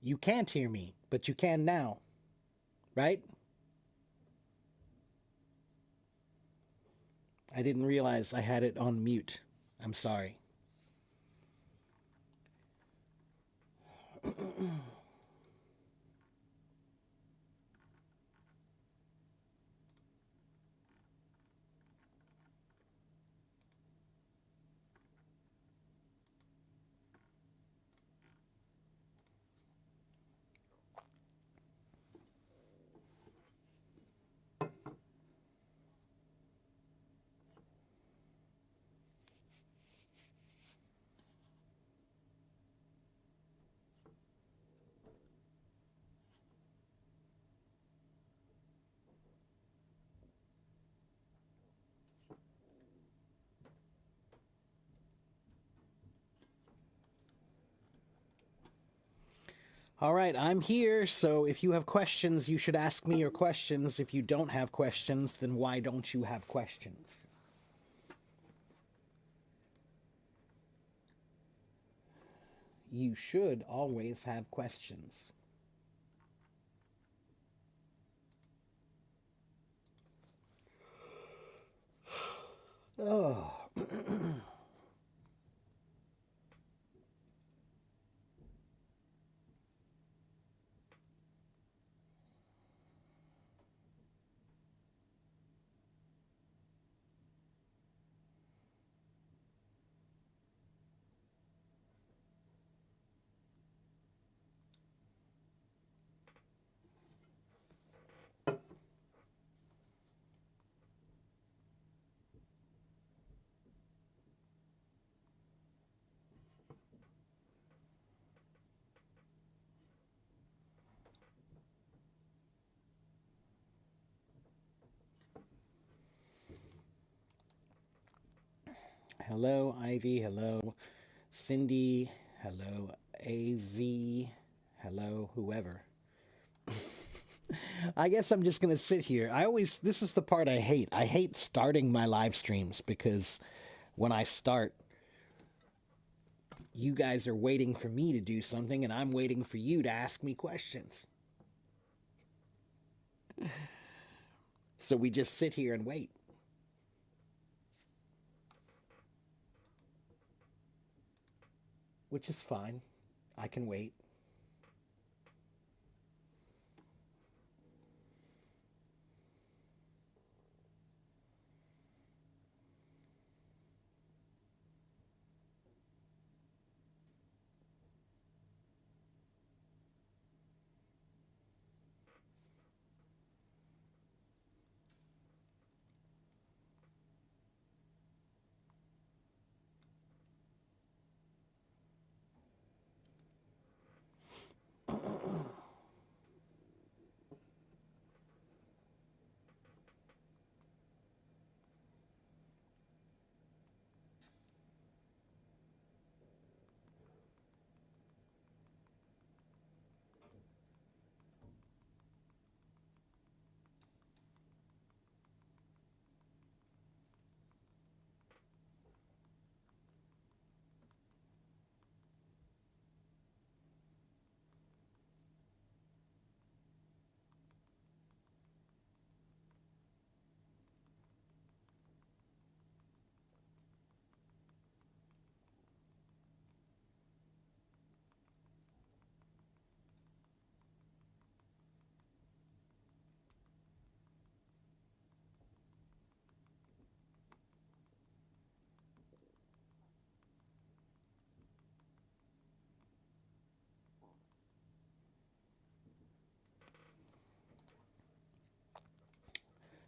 You can't hear me, but you can now, right? I didn't realize I had it on mute. I'm sorry. All right, I'm here, so if you have questions, you should ask me your questions. If you don't have questions, then why don't you have questions? You should always have questions. Oh. Hello, Ivy. Hello, Cindy. Hello, AZ. Hello, whoever. I guess I'm just going to sit here. This is the part I hate. I hate starting my live streams because when I start, you guys are waiting for me to do something and I'm waiting for you to ask me questions. So we just sit here and wait. Which is fine. I can wait.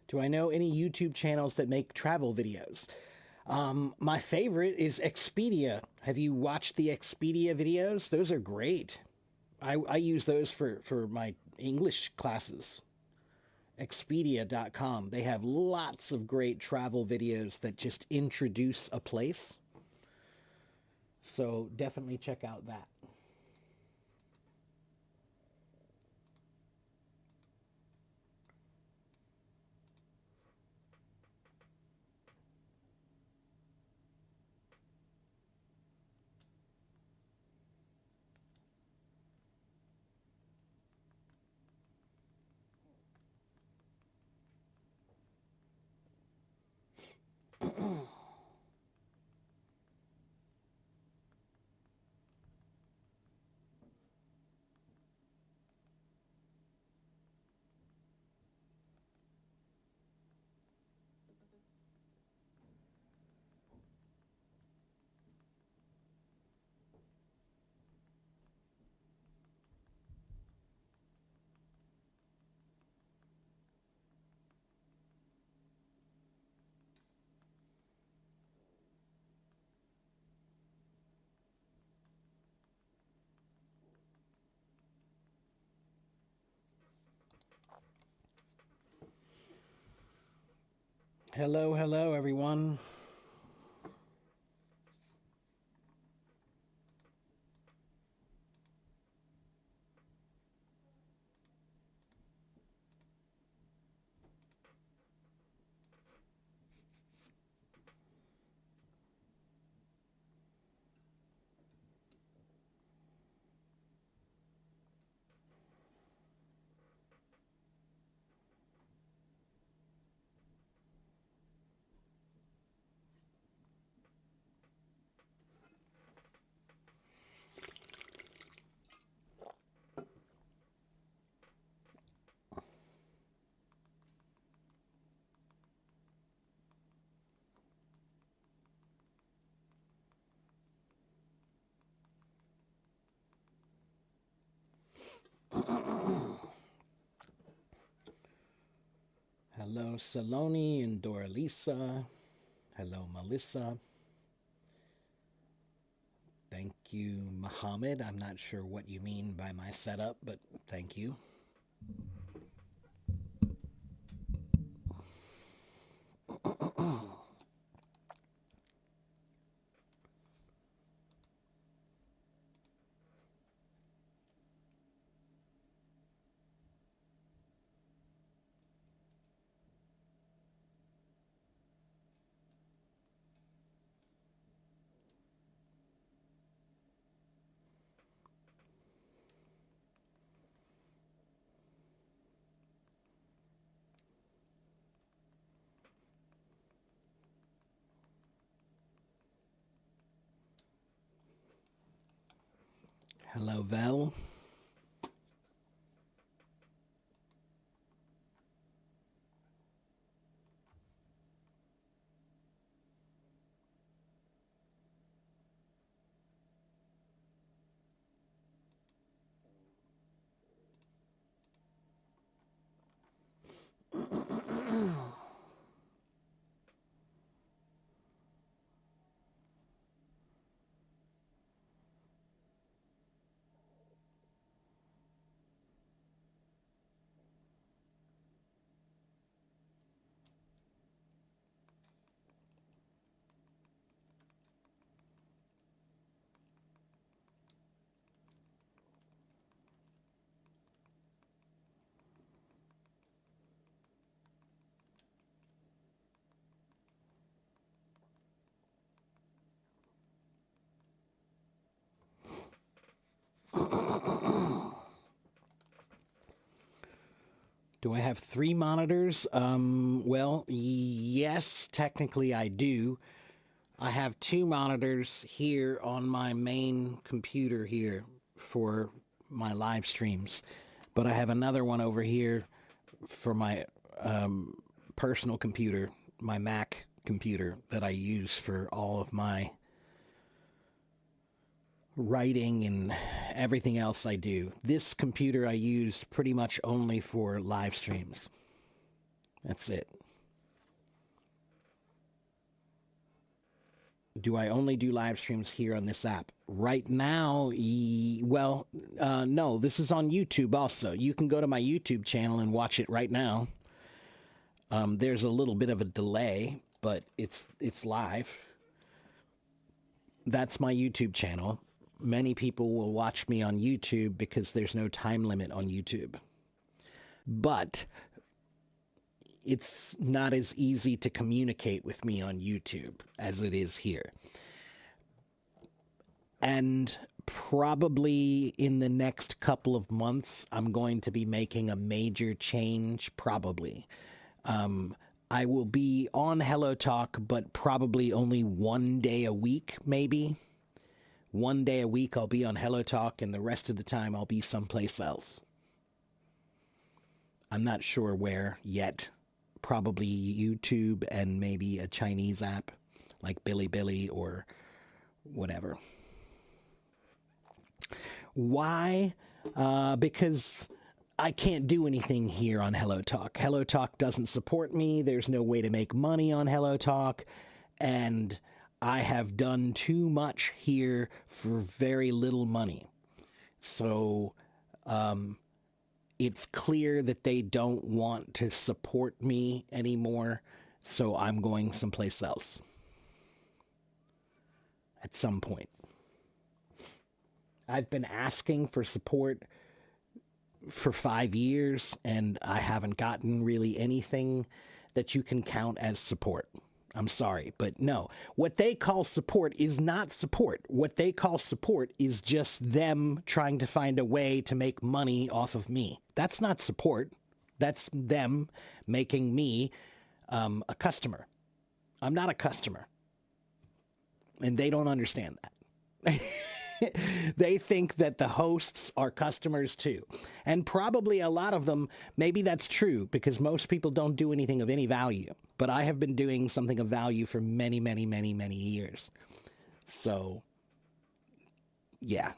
Do I know any YouTube channels that make travel videos? My favorite is Expedia. Have you watched the Expedia videos? Those are great. I use those for my English classes. Expedia.com. They have lots of great travel videos that just introduce a place. So definitely check out that. Hello, hello, everyone. Hello, Saloni and Doralisa. Hello, Melissa. Thank you, Muhammad. I'm not sure what you mean by my setup, but thank you. Hello, Val. Do I have three monitors? Well, yes, technically I do. I have two monitors here on my main computer here for my live streams, but I have another one over here for my personal computer, my Mac computer that I use for all of my writing and everything else I do. This computer I use pretty much only for live streams. That's it. Do I only do live streams here on this app? Right now, no, this is on YouTube also. You can go to my YouTube channel and watch it right now. There's a little bit of a delay, but it's live. That's my YouTube channel. Many people will watch me on YouTube because there's no time limit on YouTube. But it's not as easy to communicate with me on YouTube as it is here. And probably in the next couple of months, I'm going to be making a major change, probably. I will be on Hello Talk, but probably only one day a week, maybe. One day a week I'll be on Hello Talk, and the rest of the time I'll be someplace else. I'm not sure where yet. Probably YouTube and maybe a Chinese app like Bilibili or whatever. Why? Because I can't do anything here on Hello Talk. Hello Talk doesn't support me. There's no way to make money on Hello Talk. And I have done too much here for very little money. So it's clear that they don't want to support me anymore. So I'm going someplace else at some point. I've been asking for support for 5 years, and I haven't gotten really anything that you can count as support. I'm sorry, but no. What they call support is not support. What they call support is just them trying to find a way to make money off of me. That's not support. That's them making me a customer. I'm not a customer. And they don't understand that. They think that the hosts are customers too. And probably a lot of them, maybe that's true because most people don't do anything of any value. But I have been doing something of value for many, many, many, many years. So, yeah.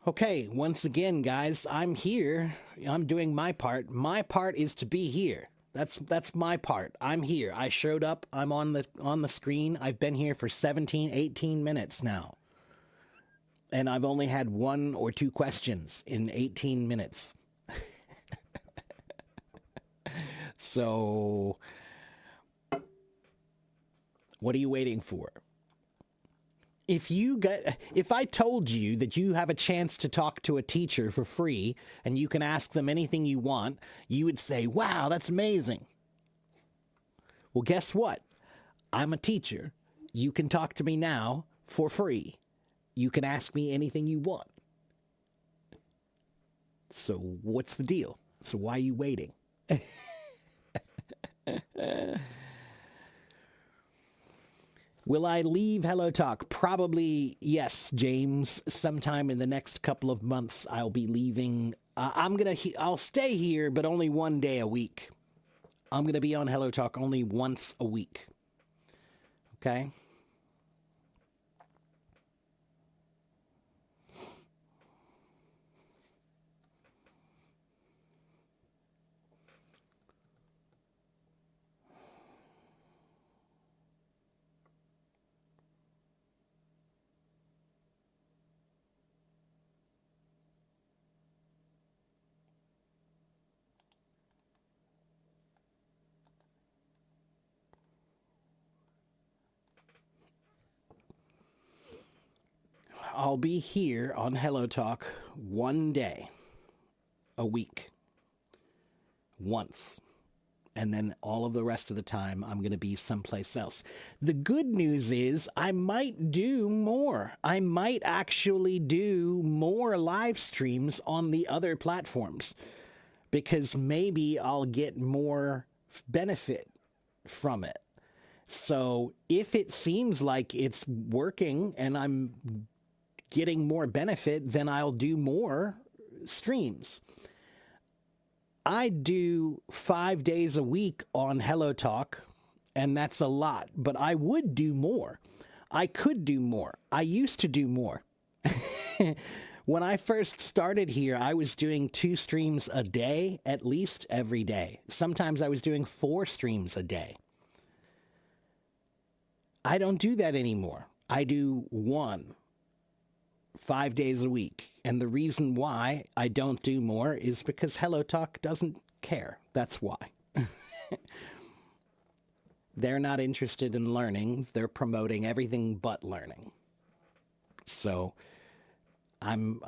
Okay, once again, guys, I'm here. I'm doing my part. My part is to be here. That's my part. I'm here. I showed up. I'm on the screen. I've been here for 17, 18 minutes now. And I've only had 1 or 2 questions in 18 minutes. So, what are you waiting for? If I told you that you have a chance to talk to a teacher for free and you can ask them anything you want, you would say, wow, that's amazing. Well, guess what? I'm a teacher. You can talk to me now for free. You can ask me anything you want. So what's the deal? So why are you waiting? Will I leave Hello Talk? Probably yes, James. Sometime in the next couple of months, I'll be leaving. I'll stay here, but only 1 day a week. I'm gonna be on Hello Talk only once a week. Okay. I'll be here on Hello Talk 1 day a week. Once. And then all of the rest of the time, I'm going to be someplace else. The good news is I might do more. I might actually do more live streams on the other platforms because maybe I'll get more benefit from it. So if it seems like it's working and I'm getting more benefit, then I'll do more streams. I do 5 days a week on Hello Talk, and that's a lot, but I would do more. I could do more. I used to do more. When I first started here, I was doing 2 streams a day, at least every day. Sometimes I was doing 4 streams a day. I don't do that anymore. I do 1. 5 days a week. And the reason why I don't do more is because Hello Talk doesn't care. That's why. They're not interested in learning. They're promoting everything but learning. So I'm,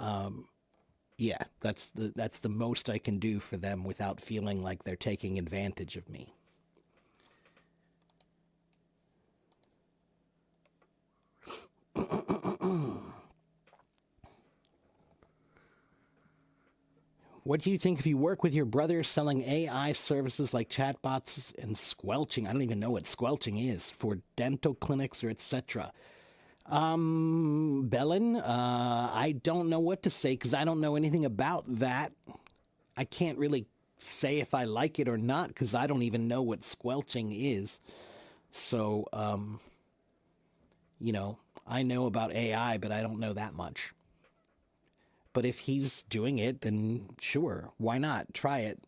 yeah, that's the most I can do for them without feeling like they're taking advantage of me. What do you think if you work with your brother selling AI services like chatbots and squelching? I don't even know what squelching is for dental clinics or etc. Bellin, I don't know what to say because I don't know anything about that. I can't really say if I like it or not because I don't even know what squelching is. So, you know, I know about AI, but I don't know that much. But if he's doing it, then sure, why not? Try it.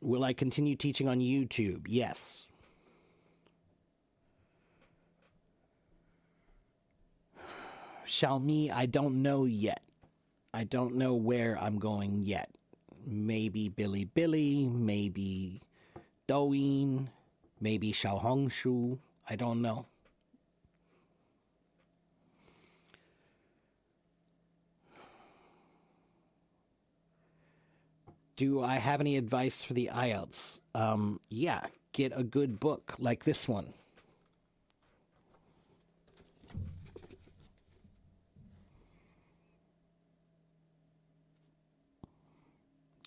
Will I continue teaching on YouTube? Yes. Xiaomi, I don't know yet. I don't know where I'm going yet. Maybe Bilibili, maybe Douyin, maybe Xiaohongshu. I don't know. Do I have any advice for the IELTS? Yeah, get a good book like this one.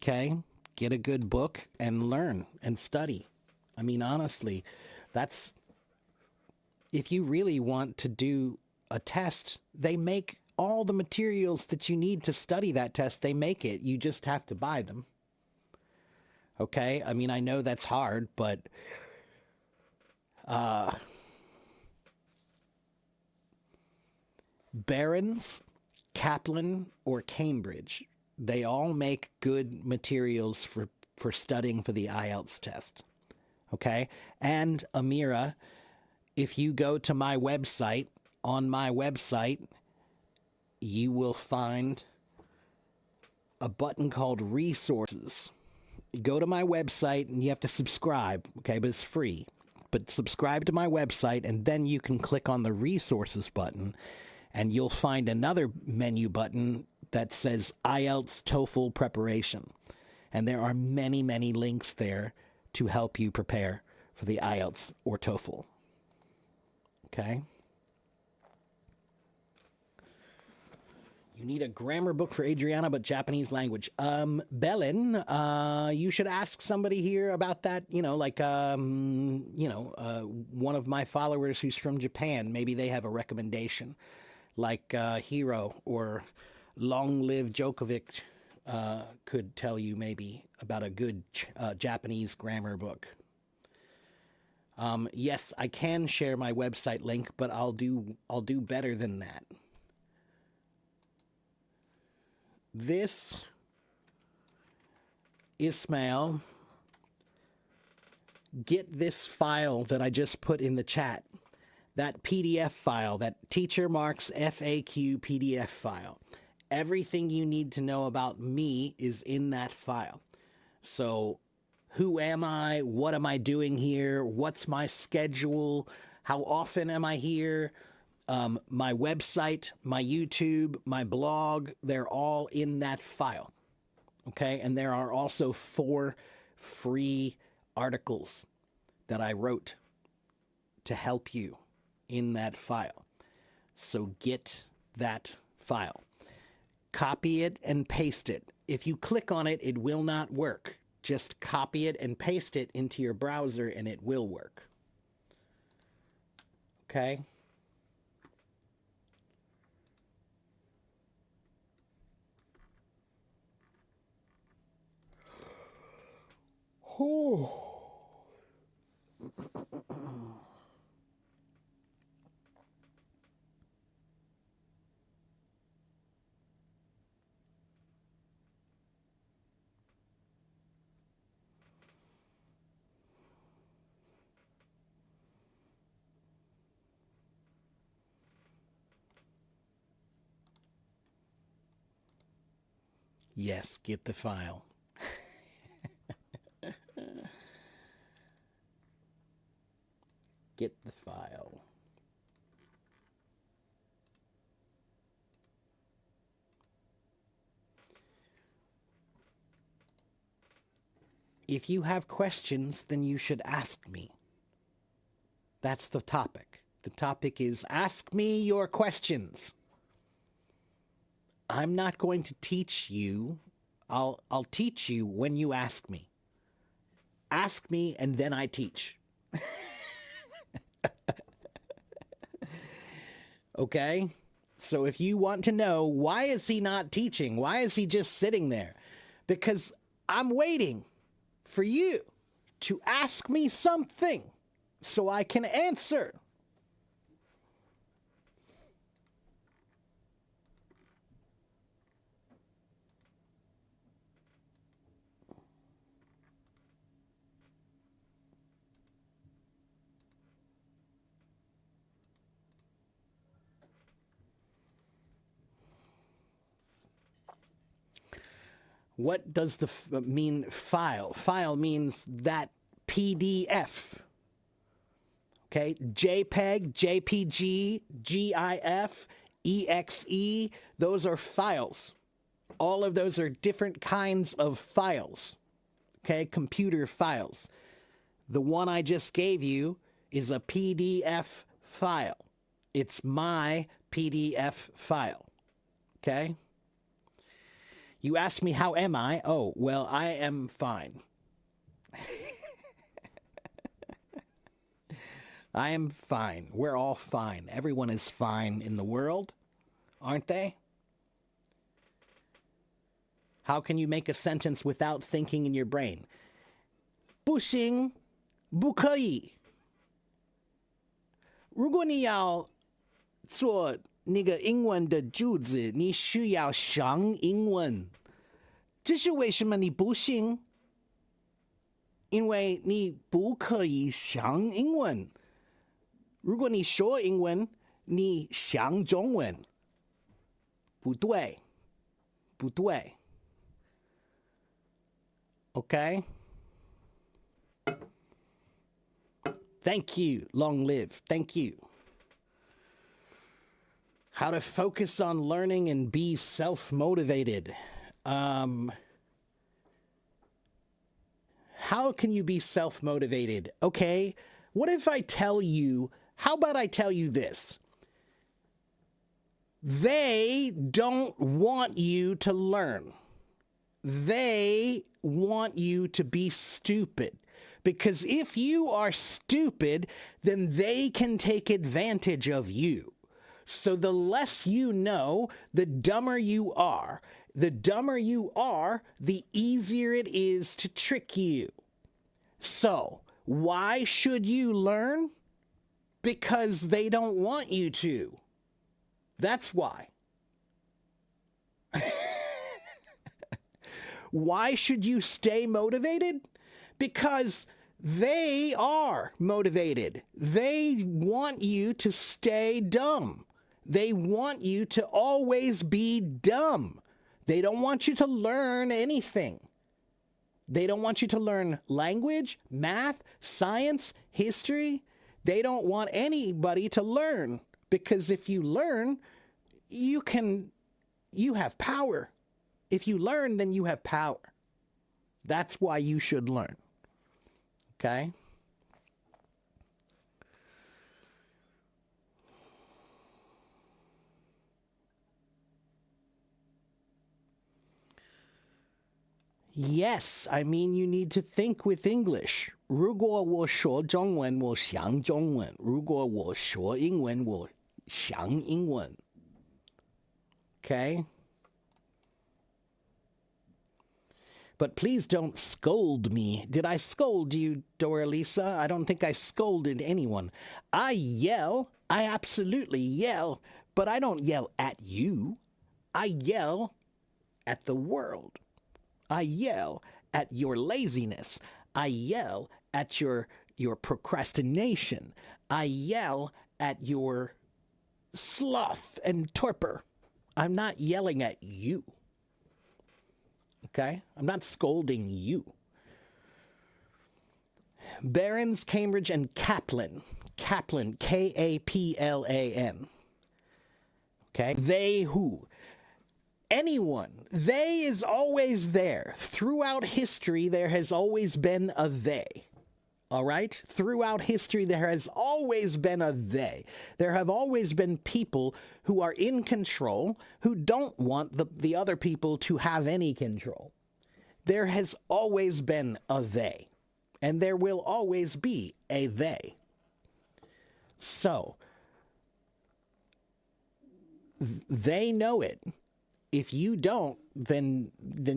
Okay, get a good book and learn and study. I mean, honestly, that's if you really want to do a test, they make all the materials that you need to study that test. They make it. You just have to buy them. Okay? I mean, I know that's hard, but Barron's, Kaplan, or Cambridge, they all make good materials for studying for the IELTS test. Okay? And Amira, if you go to my website, on my website, you will find a button called Resources. You go to my website and you have to subscribe, okay, but it's free. But subscribe to my website and then you can click on the Resources button and you'll find another menu button that says IELTS TOEFL preparation. And there are many, many links there to help you prepare for the IELTS or TOEFL. Okay? You need a grammar book for Adriana, but Japanese language. Belen, you should ask somebody here about that. One of my followers who's from Japan. Maybe they have a recommendation, like Hiro or Long Live Djokovic could tell you maybe about a good Japanese grammar book. Yes, I can share my website link, but I'll do better than that. This, Ismail, get this file that I just put in the chat. That PDF file, that Teacher Marks FAQ PDF file. Everything you need to know about me is in that file. So, who am I? What am I doing here? What's my schedule? How often am I here? My website, my YouTube, my blog, they're all in that file. Okay? And there are also 4 free articles that I wrote to help you in that file. So get that file. Copy it and paste it. If you click on it, it will not work. Just copy it and paste it into your browser and it will work. Okay? Oh. Yes, get the file. Get the file. If you have questions, then you should ask me. That's the topic. The topic is ask me your questions. I'm not going to teach you. I'll teach you when you ask me. Ask me and then I teach. Okay? So if you want to know, why is he not teaching? Why is he just sitting there? Because I'm waiting for you to ask me something so I can answer. What does the mean file? File means that PDF. Okay, JPEG, JPG, GIF, EXE, those are files. All of those are different kinds of files. Okay, computer files. The one I just gave you is a PDF file. It's my PDF file. Okay? You asked me, how am I? Oh, well, I am fine. I am fine. We're all fine. Everyone is fine in the world, aren't they? How can you make a sentence without thinking in your brain? 不行,不可以。如果你要做那个英文的句子，你需要想英文。这是为什么你不行？因为你不可以想英文。如果你说英文，你想中文。不对，不对。Okay? Thank you. Long live. Thank you. How to focus on learning and be self-motivated. How can you be self-motivated? Okay, what if I tell you, how about I tell you this? They don't want you to learn. They want you to be stupid. Because if you are stupid, then they can take advantage of you. So the less you know, the dumber you are. The dumber you are, the easier it is to trick you. So, why should you learn? Because they don't want you to. That's why. Why should you stay motivated? Because they are motivated. They want you to stay dumb. They want you to always be dumb. They don't want you to learn anything. They don't want you to learn language, math, science, history. They don't want anybody to learn, because if you learn, you have power. If you learn, then you have power. That's why you should learn. Okay? Yes, I mean you need to think with English. 如果我说中文，我想中文；如果我说英文，我想英文。Okay? But please don't scold me. Did I scold you, Dora Lisa? I don't think I scolded anyone. I yell. I absolutely yell. But I don't yell at you. I yell at the world. I yell at your laziness. I yell at your procrastination. I yell at your sloth and torpor. I'm not yelling at you. Okay? I'm not scolding you. Barron's, Cambridge, and Kaplan. Kaplan, K-A-P-L-A-N. Okay? They who? Anyone. They is always there. Throughout history, there has always been a they. All right? Throughout history, there has always been a they. There have always been people who are in control who don't want the other people to have any control. There has always been a they. And there will always be a they. So, they know it. If you don't, then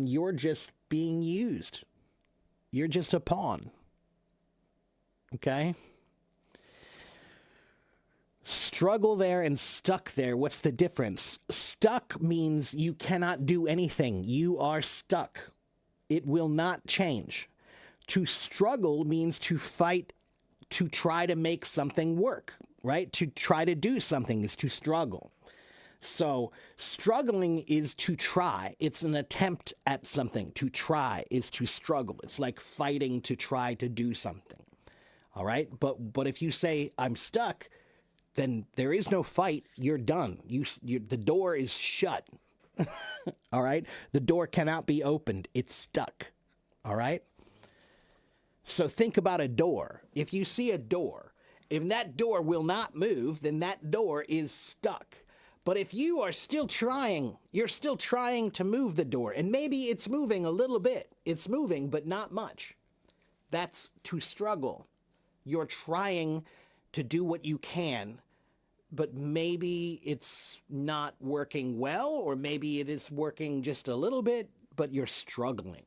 you're just being used. You're just a pawn. Okay? Struggle there and stuck there. What's the difference? Stuck means you cannot do anything. You are stuck. It will not change. To struggle means to fight, to try to make something work, right? To try to do something is to struggle. So struggling is to try. It's an attempt at something. To try is to struggle. It's like fighting to try to do something. All right? But if you say I'm stuck, then there is no fight. You're done. The door is shut. All right? The door cannot be opened. It's stuck. All right? So think about a door. If you see a door, if that door will not move, then that door is stuck. But if you are still trying, you're still trying to move the door, and maybe it's moving a little bit. It's moving, but not much. That's to struggle. You're trying to do what you can, but maybe it's not working well, or maybe it is working just a little bit, but you're struggling.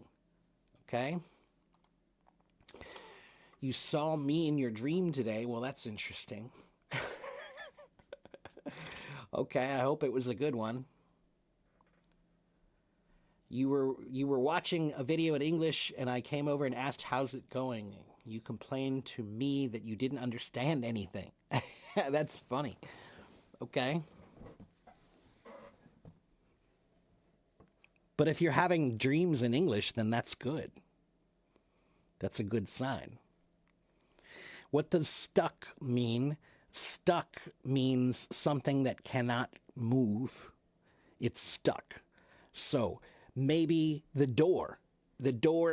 Okay? You saw me in your dream today. Well, that's interesting. Okay, I hope it was a good one. You were watching a video in English, and I came over and asked, how's it going? You complained to me that you didn't understand anything. That's funny. Okay. But if you're having dreams in English, then that's good. That's a good sign. What does stuck mean? Stuck means something that cannot move. It's stuck. So maybe the door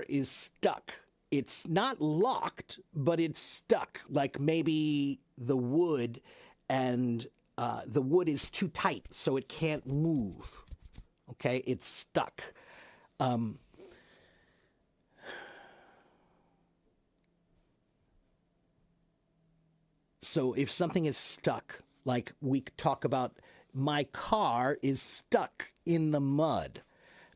is stuck. It's not locked, but it's stuck. Like maybe the wood is too tight, so it can't move. Okay, it's stuck. So if something is stuck, like we talk about, my car is stuck in the mud.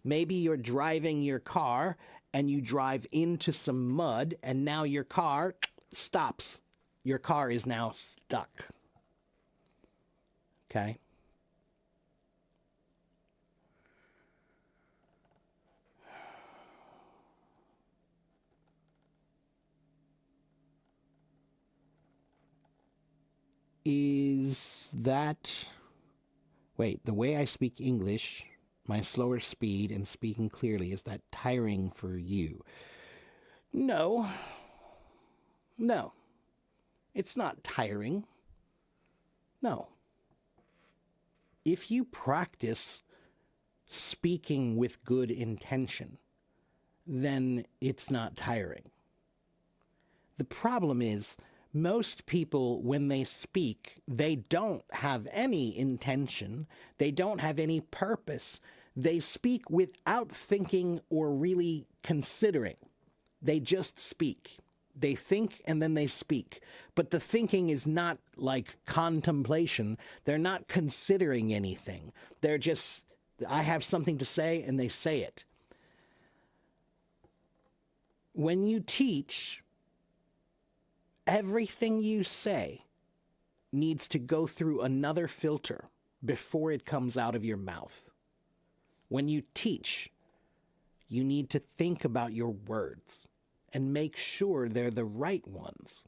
Maybe you're driving your car and you drive into some mud, and now your car stops. Your car is now stuck. Okay? Is that... Wait, the way I speak English, my slower speed and speaking clearly, is that tiring for you? No. No. It's not tiring. No. If you practice speaking with good intention, then it's not tiring. The problem is, most people, when they speak, they don't have any intention. They don't have any purpose. They speak without thinking or really considering. They just speak. They think and then they speak. But the thinking is not like contemplation. They're not considering anything. They're just, I have something to say, and they say it. When you teach, everything you say needs to go through another filter before it comes out of your mouth. When you teach, you need to think about your words and make sure they're the right ones.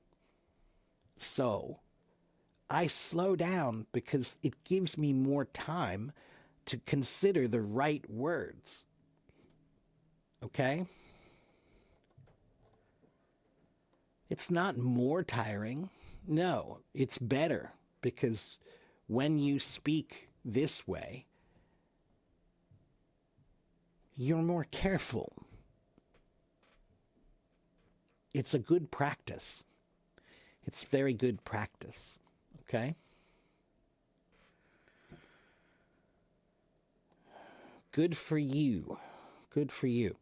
So, I slow down because it gives me more time to consider the right words. Okay? It's not more tiring. No, it's better, because when you speak this way, you're more careful. It's a good practice. It's very good practice. Okay? Good for you. Good for you.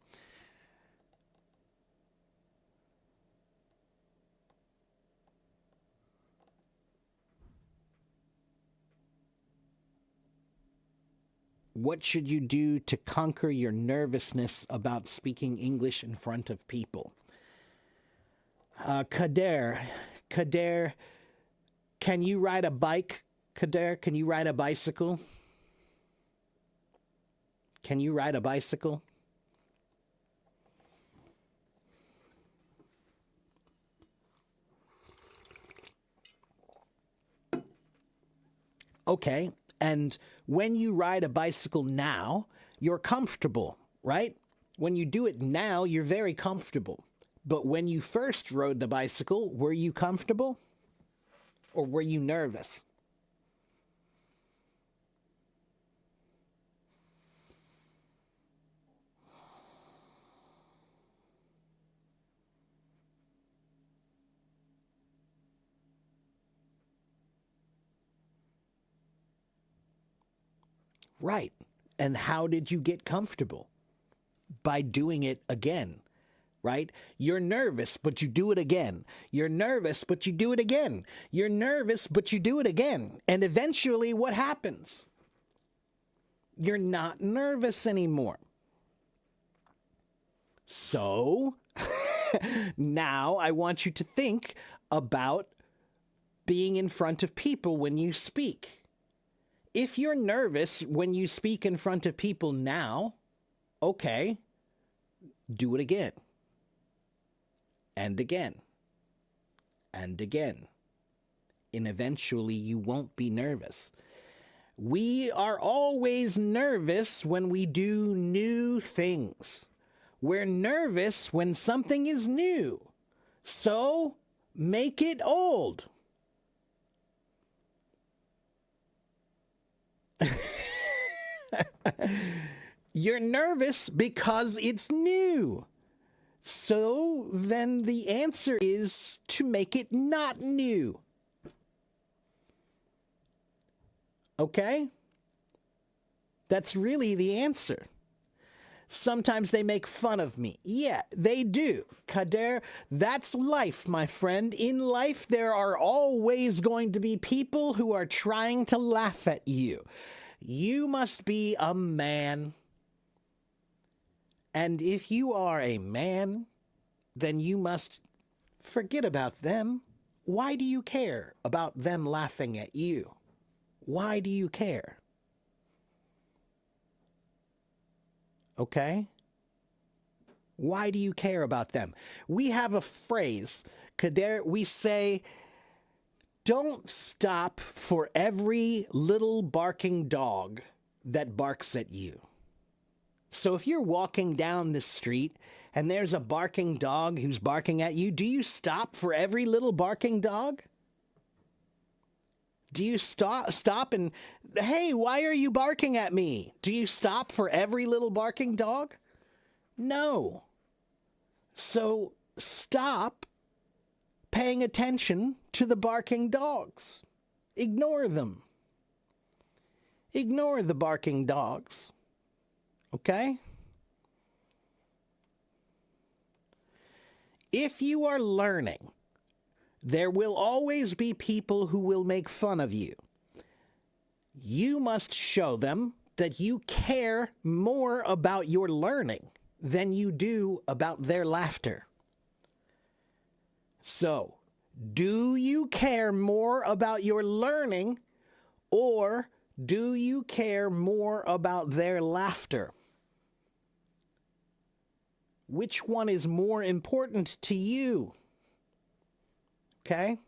What should you do to conquer your nervousness about speaking English in front of people? Kader, can you ride a bike? Kader, can you ride a bicycle? Can you ride a bicycle? Okay, And when you ride a bicycle now, you're comfortable, right? When you do it now, you're very comfortable. But when you first rode the bicycle, were you comfortable? Or were you nervous? Right. And how did you get comfortable? By doing it again, right? You're nervous, but you do it again. You're nervous, but you do it again. You're nervous, but you do it again. And eventually, what happens? You're not nervous anymore. So, now I want you to think about being in front of people when you speak. If you're nervous when you speak in front of people now, okay, do it again. And again. And again. And eventually you won't be nervous. We are always nervous when we do new things. We're nervous when something is new. So make it old. You're nervous because it's new. So then the answer is to make it not new. Okay? That's really the answer. Sometimes they make fun of me. Yeah, they do. Kader, that's life, my friend. In life, there are always going to be people who are trying to laugh at you. You must be a man. And if you are a man, then you must forget about them. Why do you care about them laughing at you? Why do you care? Okay? Why do you care about them? We have a phrase, Kader, we say, don't stop for every little barking dog that barks at you. So if you're walking down the street and there's a barking dog who's barking at you, do you stop for every little barking dog? Do you stop and, hey, why are you barking at me? Do you stop for every little barking dog? No. So stop paying attention to the barking dogs. Ignore them. Ignore the barking dogs. Okay? If you are learning, there will always be people who will make fun of you. You must show them that you care more about your learning than you do about their laughter. So, do you care more about your learning, or do you care more about their laughter? Which one is more important to you? Okay?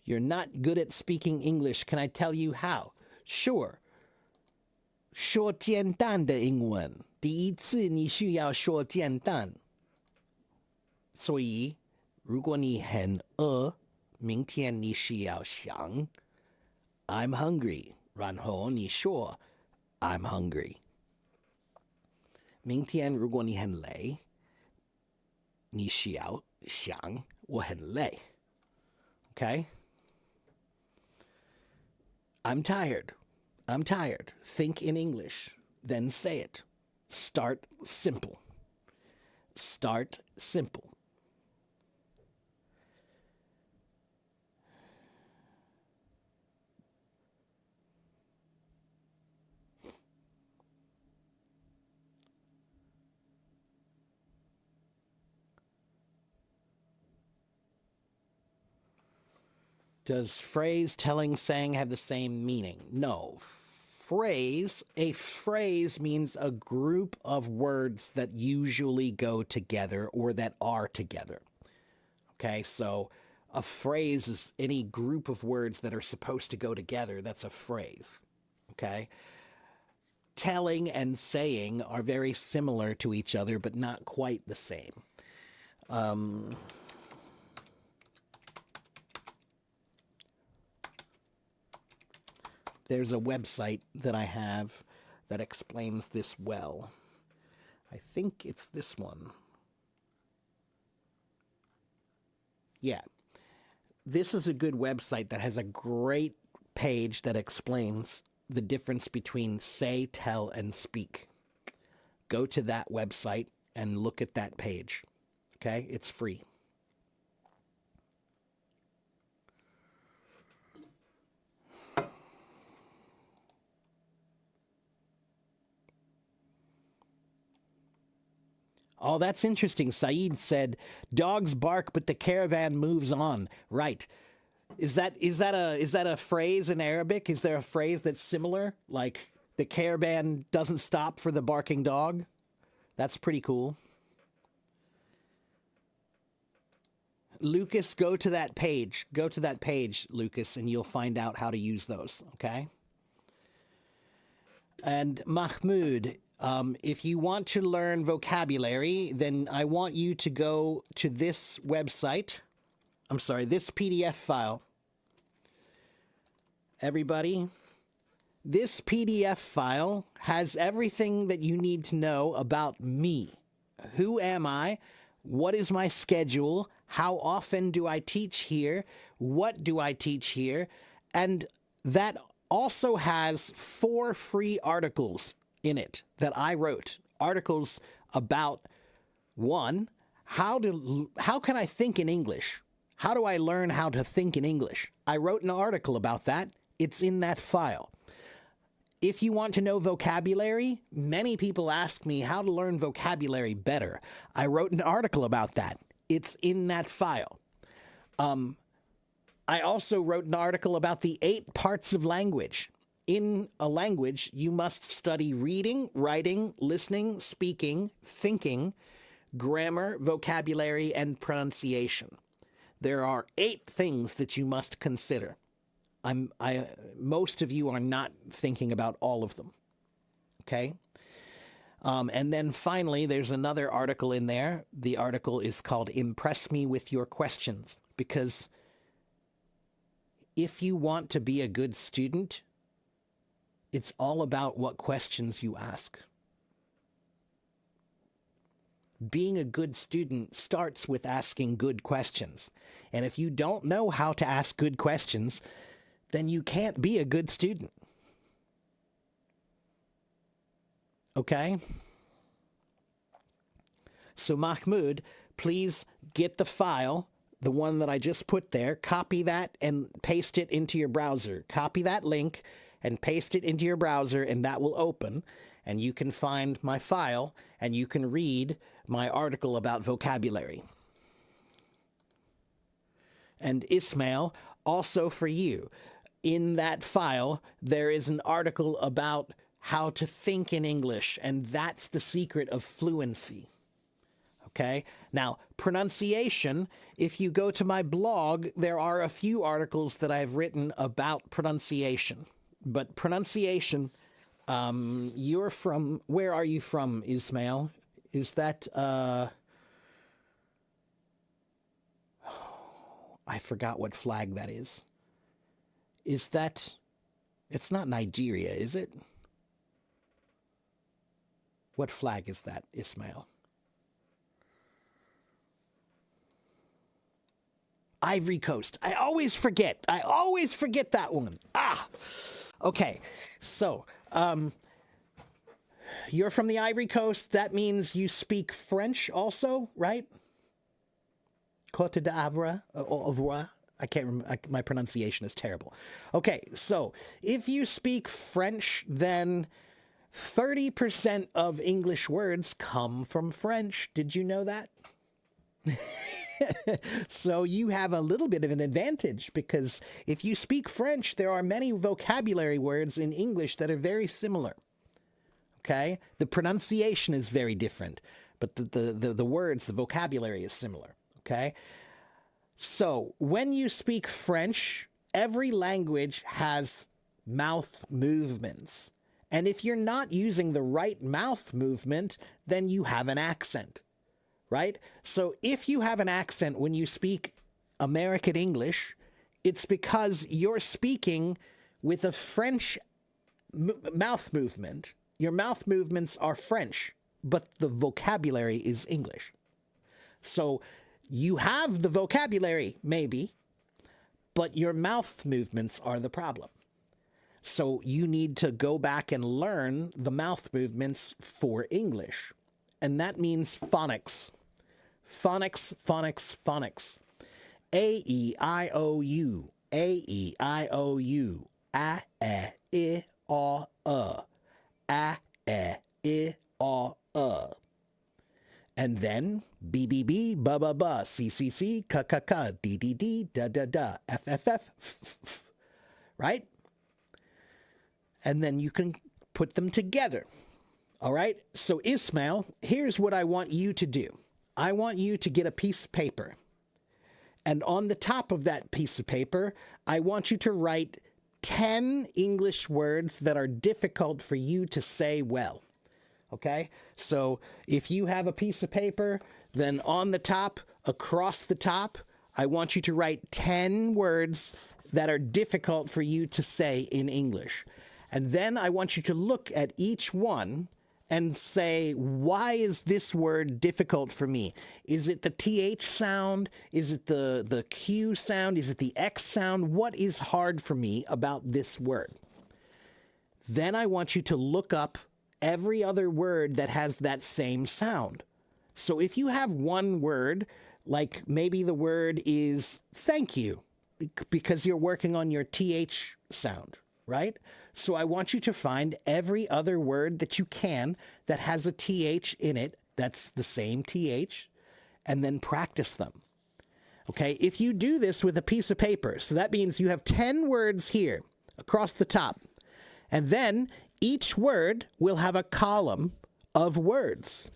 You're not good at speaking English. Can I tell you how? Sure. 说简单的英文，第一次你需要说简单。所以，如果你很饿，明天你需要想 I'm hungry， 然后你说 I'm hungry。明天如果你很累，你需要想我很累。Okay? I'm tired. I'm tired. Think in English. Then say it. Start simple. Start simple. Does phrase, telling, saying have the same meaning? No. A phrase means a group of words that usually go together or that are together. Okay, so A phrase is any group of words that are supposed to go together. That's a phrase. Okay? Telling and saying are very similar to each other, but not quite the same. There's a website that I have that explains this well. I think it's this one. Yeah. This is a good website that has a great page that explains the difference between say, tell, and speak. Go to that website and look at that page. Okay? It's free. Oh, that's interesting. Saeed said, dogs bark, but the caravan moves on. Right. Is that a phrase in Arabic? Is there a phrase that's similar? Like, the caravan doesn't stop for the barking dog? That's pretty cool. Lucas, go to that page. Go to that page, Lucas, and you'll find out how to use those, okay? And Mahmoud, if you want to learn vocabulary, then I want you to go to this website. I'm sorry, this PDF file. Everybody, this PDF file has everything that you need to know about me. Who am I? What is my schedule? How often do I teach here? What do I teach here? And that also has 4 free articles in it that I wrote. Articles about, 1, how can I think in English? How do I learn how to think in English? I wrote an article about that. It's in that file. If you want to know vocabulary, many people ask me how to learn vocabulary better. I wrote an article about that. It's in that file. I also wrote an article about the 8 parts of language. In a language, you must study reading, writing, listening, speaking, thinking, grammar, vocabulary, and pronunciation. There are 8 things that you must consider. Most of you are not thinking about all of them. Okay? And then finally, there's another article in there. The article is called Impress Me with Your Questions, because if you want to be a good student, it's all about what questions you ask. Being a good student starts with asking good questions. And if you don't know how to ask good questions, then you can't be a good student. Okay? So Mahmoud, please get the file, the one that I just put there, copy that and paste it into your browser. Copy that link and paste it into your browser, and that will open, and you can find my file, and you can read my article about vocabulary. And Ismail, also for you, in that file, there is an article about how to think in English, and that's the secret of fluency. Okay? Now, pronunciation, if you go to my blog, there are a few articles that I've written about pronunciation. But pronunciation, you're from, where are you from, Ismail? Is that, I forgot what flag that is. Is that, it's not Nigeria, is it? What flag is that, Ismail? Ivory Coast. I always forget that one. Okay, so, you're from the Ivory Coast. That means you speak French also, right? Côte d'Ivoire. I can't remember. My pronunciation is terrible. Okay, so if you speak French, then 30% of English words come from French. Did you know that? So you have a little bit of an advantage, because if you speak French, there are many vocabulary words in English that are very similar. Okay? The pronunciation is very different, but the words, the vocabulary is similar. Okay? So when you speak French, every language has mouth movements. And if you're not using the right mouth movement, then you have an accent, right? So if you have an accent when you speak American English, it's because you're speaking with a French mouth movement. Your mouth movements are French, but the vocabulary is English. So you have the vocabulary, maybe, but your mouth movements are the problem. So you need to go back and learn the mouth movements for English. And that means phonics. Phonics, phonics, phonics. A-E-I-O-U, A-E-I-O-U, A-E-I-O-U, A-E-I-O-U. And then B B B ba ba ba C C C K K K D D D da da da F F F F F, right? And then you can put them together. All right? So Ismail, here's what I want you to do. I want you to get a piece of paper. And on the top of that piece of paper, I want you to write 10 English words that are difficult for you to say well. Okay, so if you have a piece of paper, then on the top, across the top, I want you to write 10 words that are difficult for you to say in English. And then I want you to look at each one and say, why is this word difficult for me? Is it the TH sound? Is it the Q sound? Is it the X sound? What is hard for me about this word? Then I want you to look up every other word that has that same sound. So if you have one word, like maybe the word is thank you, because you're working on your TH sound, right? So I want you to find every other word that you can that has a TH in it that's the same TH, and then practice them. Okay, if you do this with a piece of paper, so that means you have 10 words here across the top, and then each word will have a column of words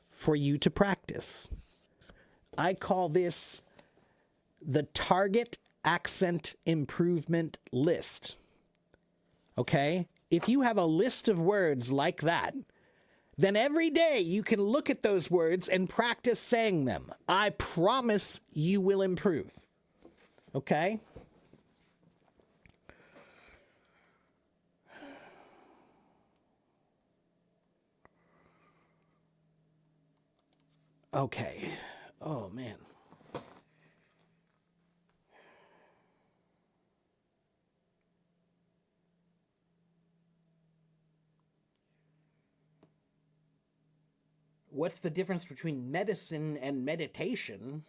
for you to practice. I call this the Target Accent Improvement List. Okay? If you have a list of words like that, then every day you can look at those words and practice saying them. I promise you will improve. Okay? Okay. Oh, man. What's the difference between medicine and meditation?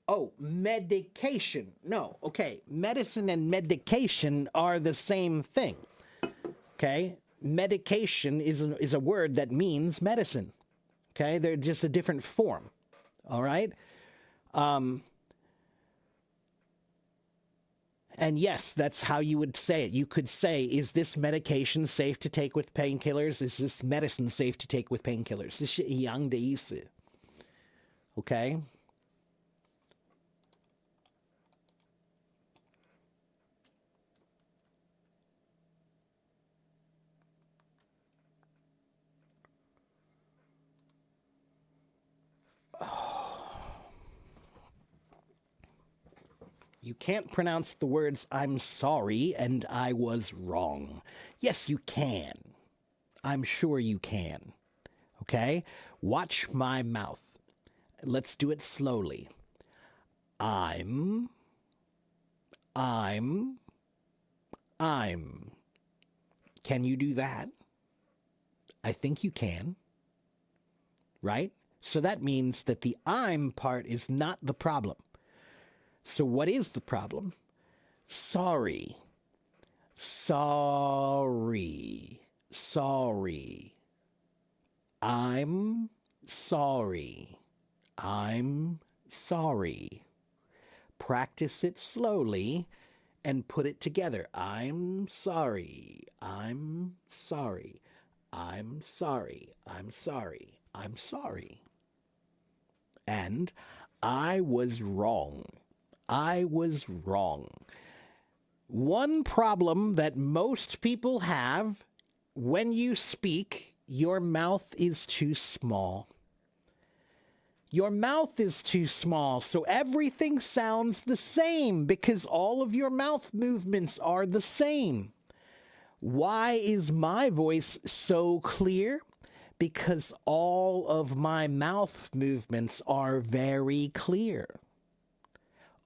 Oh, medication. No, okay. Medicine and medication are the same thing. Okay? Medication is a word that means medicine. Okay? They're just a different form. All right? And yes, that's how you would say it. You could say, is this medication safe to take with painkillers? Is this medicine safe to take with painkillers? 这是一样的意思. Okay? You can't pronounce the words I'm sorry and I was wrong. Yes, you can. I'm sure you can. Okay? Watch my mouth. Let's do it slowly. I'm. Can you do that? I think you can. Right? So that means that the I'm part is not the problem. So what is the problem? Sorry. Sorry. Sorry. I'm sorry. I'm sorry. Practice it slowly and put it together. I'm sorry. I'm sorry. I'm sorry. I'm sorry. I'm sorry. And I was wrong. I was wrong. One problem that most people have when you speak, your mouth is too small. Your mouth is too small, so everything sounds the same because all of your mouth movements are the same. Why is my voice so clear? Because all of my mouth movements are very clear.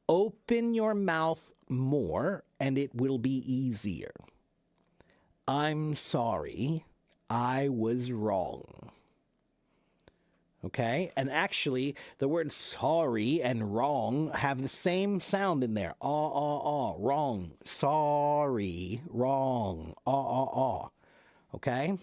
Open your mouth more and it will be easier. I'm sorry, I was wrong. Okay? And actually, the words sorry and wrong have the same sound in there. Wrong. Sorry, wrong. Okay?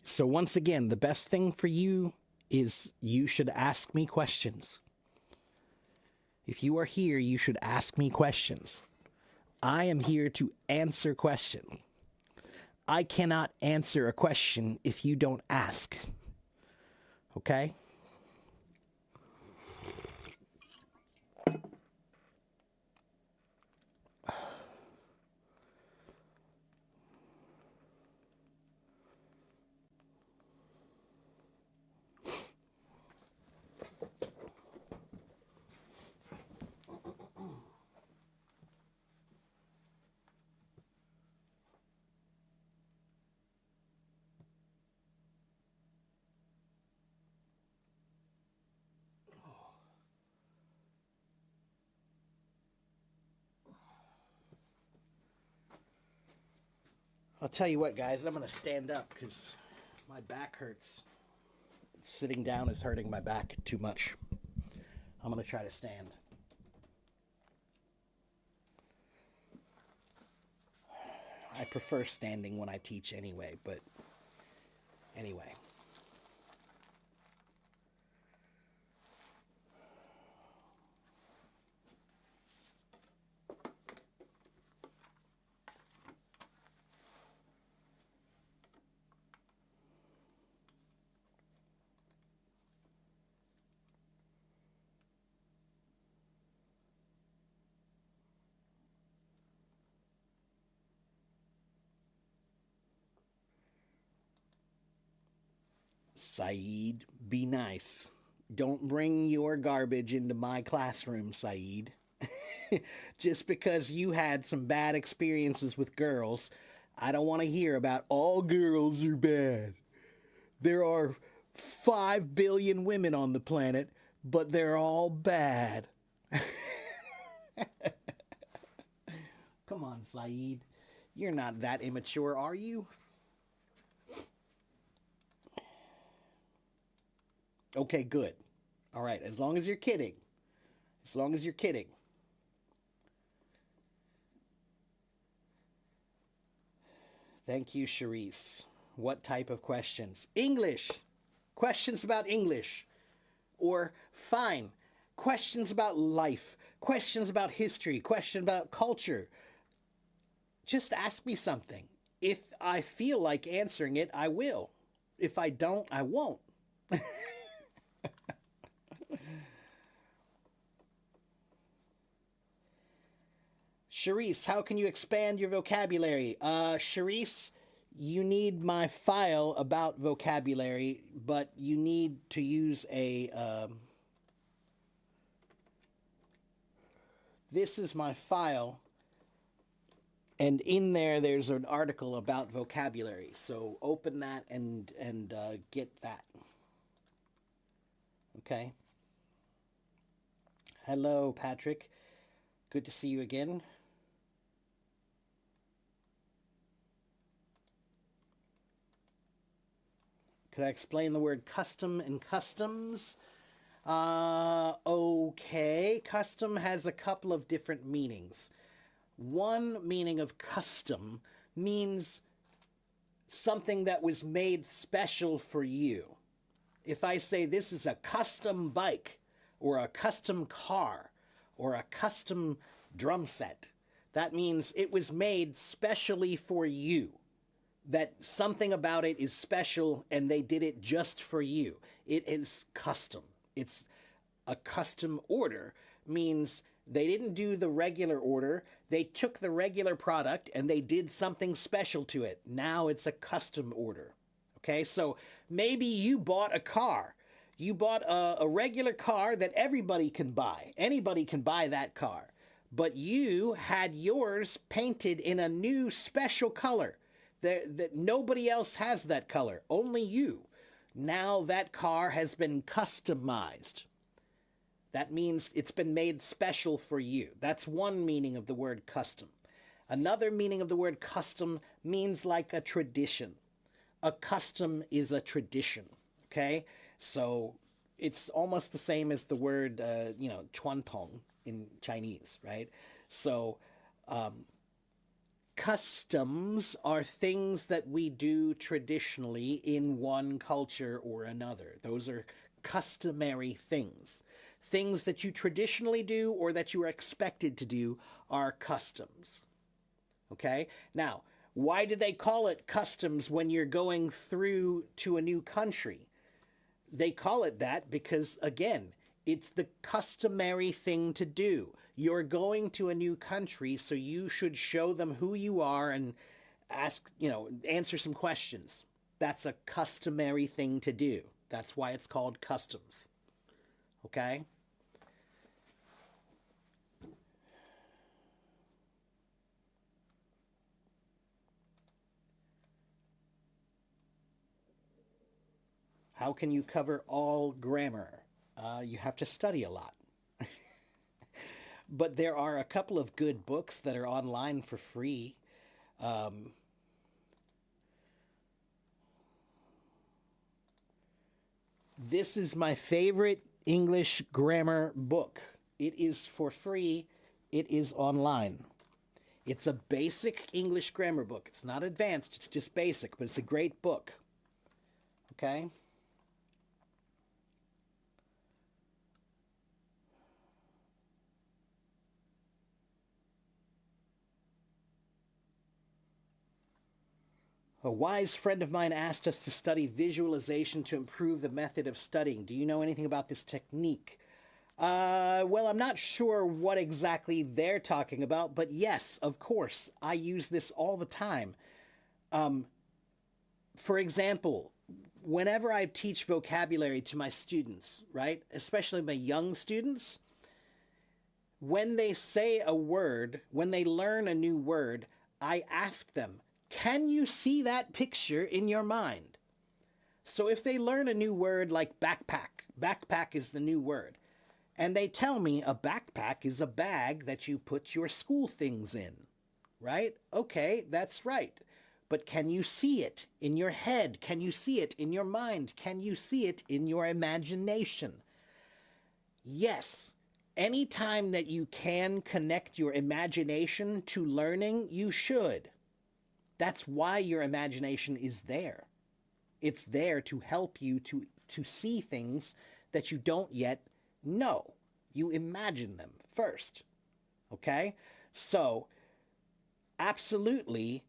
So once again, the best thing for you is you should ask me questions. If you are here, you should ask me questions. I am here to answer questions. I cannot answer a question if you don't ask. Okay? I'll tell you what, guys, I'm going to stand up because my back hurts. Sitting down is hurting my back too much. I'm going to try to stand. I prefer standing when I teach anyway, but anyway. Saeed, be nice. Don't bring your garbage into my classroom, Saeed. Just because you had some bad experiences with girls, I don't want to hear about all girls are bad. There are 5 billion women on the planet, but they're all bad. Come on, Saeed. You're not that immature, are you? Okay, good. All right, as long as you're kidding. As long as you're kidding. Thank you, Charisse. What type of questions? English. Questions about English. Or, fine, questions about life. Questions about history. Questions about culture. Just ask me something. If I feel like answering it, I will. If I don't, I won't. Charisse, how can you expand your vocabulary? Charisse, you need my file about vocabulary, but you need to use a. This is my file, and in there, there's an article about vocabulary. So open that and get that. Okay. Hello, Patrick. Good to see you again. Could I explain the word custom and customs? Okay. Custom has a couple of different meanings. One meaning of custom means something that was made special for you. If I say this is a custom bike, or a custom car, or a custom drum set, that means it was made specially for you. That something about it is special and they did it just for you. It is custom. It's a custom order, means they didn't do the regular order. They took the regular product and they did something special to it. Now it's a custom order. Okay, so maybe you bought a car. You bought a regular car that everybody can buy. Anybody can buy that car. But you had yours painted in a new special color. That nobody else has that color, only you. Now that car has been customized. That means it's been made special for you. That's one meaning of the word custom. Another meaning of the word custom means like a tradition. A custom is a tradition, okay? So it's almost the same as the word, chuanpeng in Chinese, right? So, customs are things that we do traditionally in one culture or another. Those are customary things. Things that you traditionally do or that you are expected to do are customs. Okay? Now, why do they call it customs when you're going through to a new country? They call it that because, again, it's the customary thing to do. You're going to a new country, so you should show them who you are and answer some questions. That's a customary thing to do. That's why it's called customs. Okay? How can you cover all grammar? You have to study a lot. But there are a couple of good books that are online for free. This is my favorite English grammar book. It is for free. It is online. It's a basic English grammar book. It's not advanced, it's just basic, but it's a great book. Okay? A wise friend of mine asked us to study visualization to improve the method of studying. Do you know anything about this technique? Well, I'm not sure what exactly they're talking about, but yes, of course, I use this all the time. For example, whenever I teach vocabulary to my students, right, especially my young students, when they say a word, when they learn a new word, I ask them, can you see that picture in your mind? So if they learn a new word like backpack, backpack is the new word, and they tell me a backpack is a bag that you put your school things in, right? Okay, that's right. But can you see it in your head? Can you see it in your mind? Can you see it in your imagination? Yes. Anytime that you can connect your imagination to learning, you should. That's why your imagination is there. It's there to help you to see things that you don't yet know. You imagine them first. Okay? So, absolutely,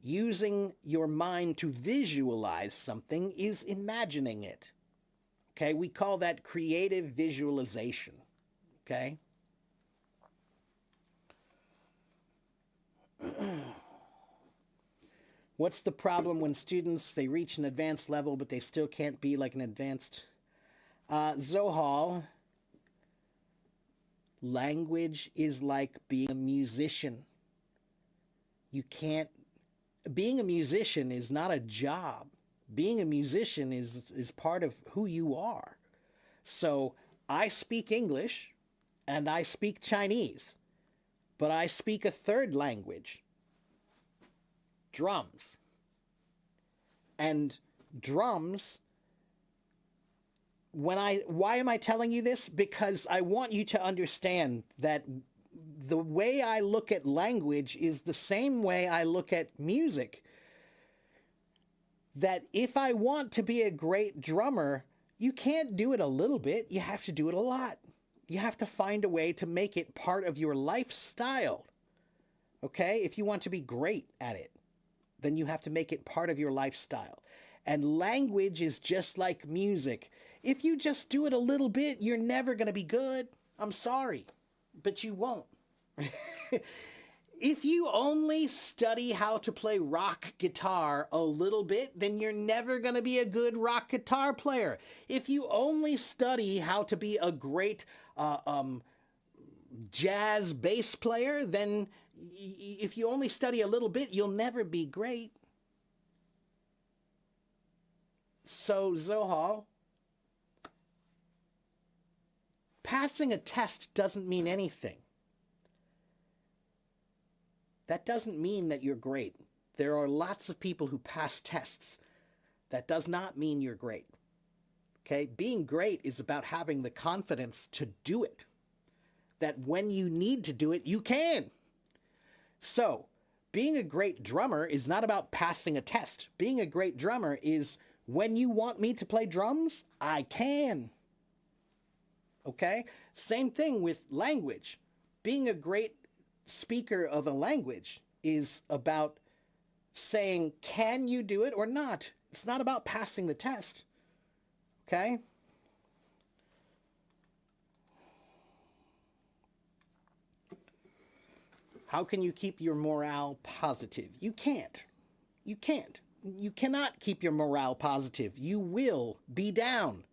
using your mind to visualize something is imagining it. Okay? We call that creative visualization. Okay? What's the problem when students, they reach an advanced level, but they still can't be like an advanced? Zohal, language is like being a musician. You can't, being a musician is not a job. Being a musician is part of who you are. So I speak English and I speak Chinese, but I speak a third language. Drums. And drums, why am I telling you this? Because I want you to understand that the way I look at language is the same way I look at music. That if I want to be a great drummer, you can't do it a little bit, you have to do it a lot. You have to find a way to make it part of your lifestyle. Okay? If you want to be great at it, then you have to make it part of your lifestyle. And language is just like music. If you just do it a little bit, you're never going to be good. I'm sorry, but you won't. If you only study how to play rock guitar a little bit, then you're never going to be a good rock guitar player. If you only study how to be a great jazz bass player, then if you only study a little bit, you'll never be great. So, Zohal, passing a test doesn't mean anything. That doesn't mean that you're great. There are lots of people who pass tests. That does not mean you're great. Okay? Being great is about having the confidence to do it. That when you need to do it, you can. So, being a great drummer is not about passing a test. Being a great drummer is when you want me to play drums, I can. Okay? Same thing with language. Being a great speaker of a language is about saying, can you do it or not? It's not about passing the test. Okay? How can you keep your morale positive? You can't. You can't. You cannot keep your morale positive. You will be down.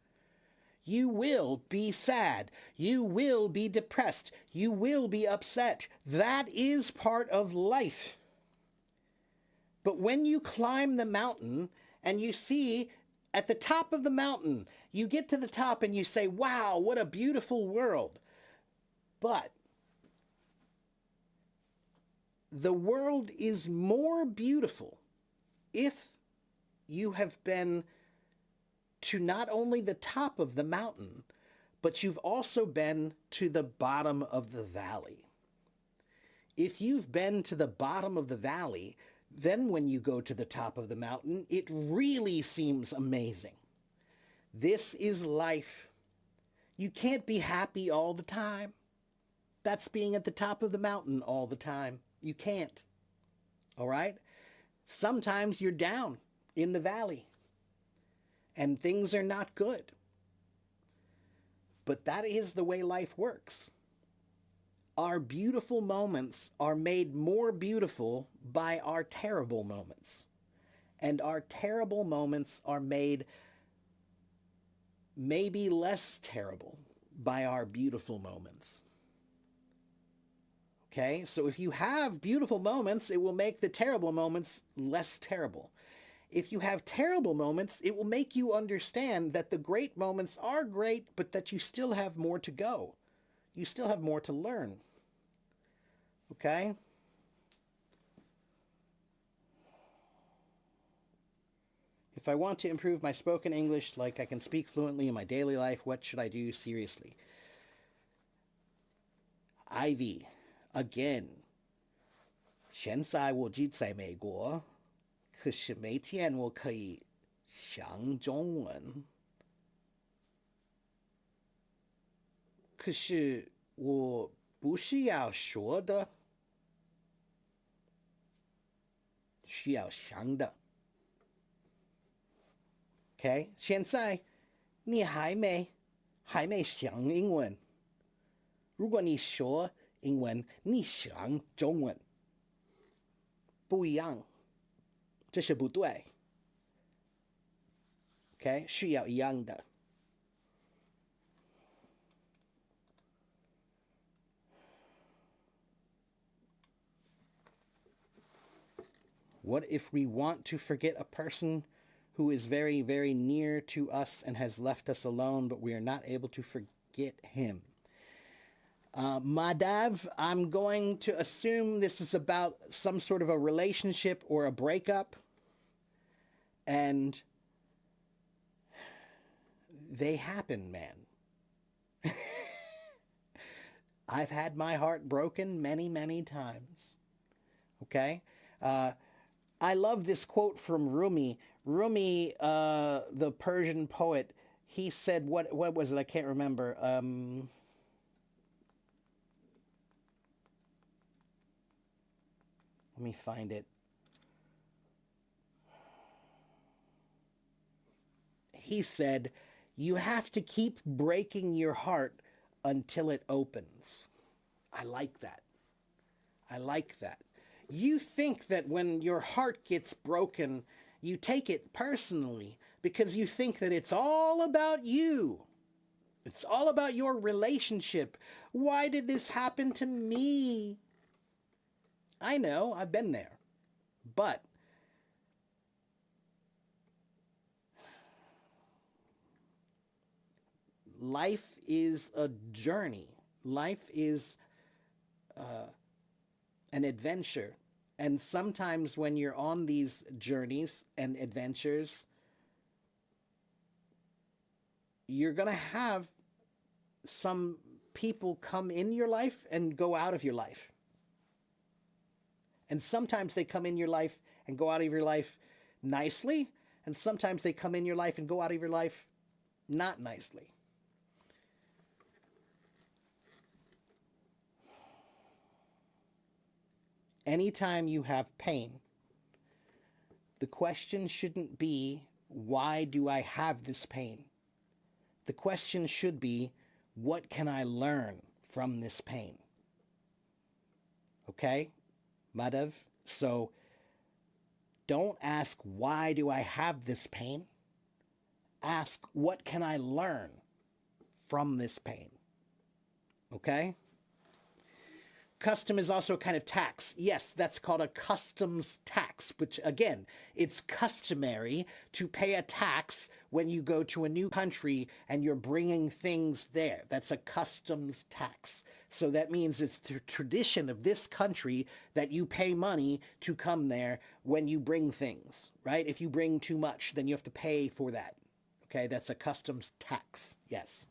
You will be sad. You will be depressed. You will be upset. That is part of life. But when you climb the mountain and you see at the top of the mountain, you get to the top and you say, wow, what a beautiful world. But the world is more beautiful if you have been to not only the top of the mountain, but you've also been to the bottom of the valley. If you've been to the bottom of the valley, then when you go to the top of the mountain, it really seems amazing. This is life. You can't be happy all the time. That's being at the top of the mountain all the time. You can't. All right? Sometimes you're down in the valley and things are not good. But that is the way life works. Our beautiful moments are made more beautiful by our terrible moments. And our terrible moments are made maybe less terrible by our beautiful moments. Okay, so if you have beautiful moments, it will make the terrible moments less terrible. If you have terrible moments, it will make you understand that the great moments are great, but that you still have more to go. You still have more to learn. Okay? If I want to improve my spoken English like I can speak fluently in my daily life, what should I do seriously? Ivy, again, 现在我住在美国，可是每天我可以讲中文，可是我不是要说的，需要想的。OK， 现在你还没想英文。如果你说英文，你想中文，不一样，这是不对。OK， 需要一样的。What if we want to forget a person who is very, very near to us and has left us alone, but we are not able to forget him? Madav, I'm going to assume this is about some sort of a relationship or a breakup. And they happen, man. I've had my heart broken many, many times. Okay? I love this quote from Rumi. Rumi, the Persian poet, he said, what was it? I can't remember. Let me find it. He said, you have to keep breaking your heart until it opens. I like that. I like that. You think that when your heart gets broken, you take it personally because you think that it's all about you. It's all about your relationship. Why did this happen to me? I know, I've been there. But life is a journey. Life is an adventure. And sometimes when you're on these journeys and adventures, you're going to have some people come in your life and go out of your life. And sometimes they come in your life and go out of your life nicely, and sometimes they come in your life and go out of your life not nicely. Anytime you have pain, the question shouldn't be, why do I have this pain? The question should be, what can I learn from this pain? Okay, Madhav? So don't ask, why do I have this pain? Ask, what can I learn from this pain? Okay? Custom is also a kind of tax. Yes, that's called a customs tax, which again, it's customary to pay a tax when you go to a new country and you're bringing things there. That's a customs tax. So that means it's the tradition of this country that you pay money to come there when you bring things, right? If you bring too much, then you have to pay for that. Okay, that's a customs tax, yes.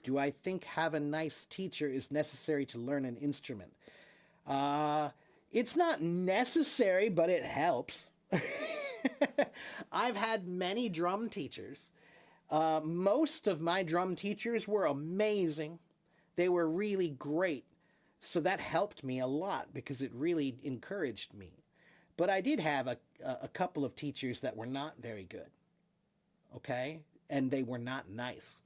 Do I think have a nice teacher is necessary to learn an instrument? It's not necessary, but it helps. I've had many drum teachers. Most of my drum teachers were amazing. They were really great. So that helped me a lot because it really encouraged me. But I did have a couple of teachers that were not very good. Okay? And they were not nice.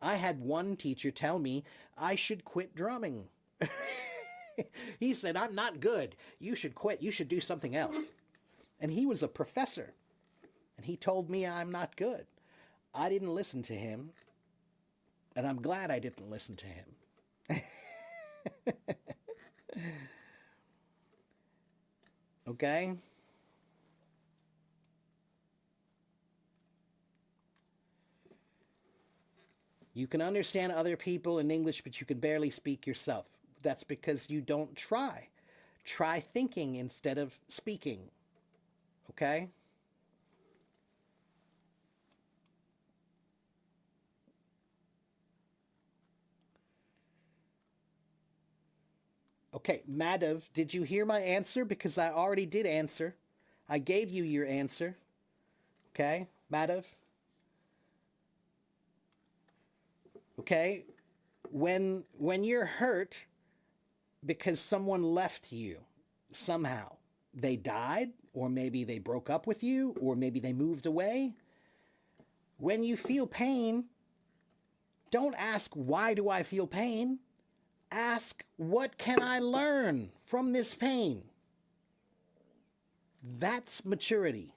I had one teacher tell me I should quit drumming. He said, I'm not good. You should quit. You should do something else. And he was a professor. And he told me I'm not good. I didn't listen to him. And I'm glad I didn't listen to him. Okay? You can understand other people in English, but you can barely speak yourself. That's because you don't try. Try thinking instead of speaking. Okay? Okay, Madhav, did you hear my answer? Because I already did answer. I gave you your answer. Okay, Madhav? Okay, when you're hurt because someone left you somehow, they died, or maybe they broke up with you, or maybe they moved away. When you feel pain, don't ask, why do I feel pain? Ask, what can I learn from this pain? That's maturity.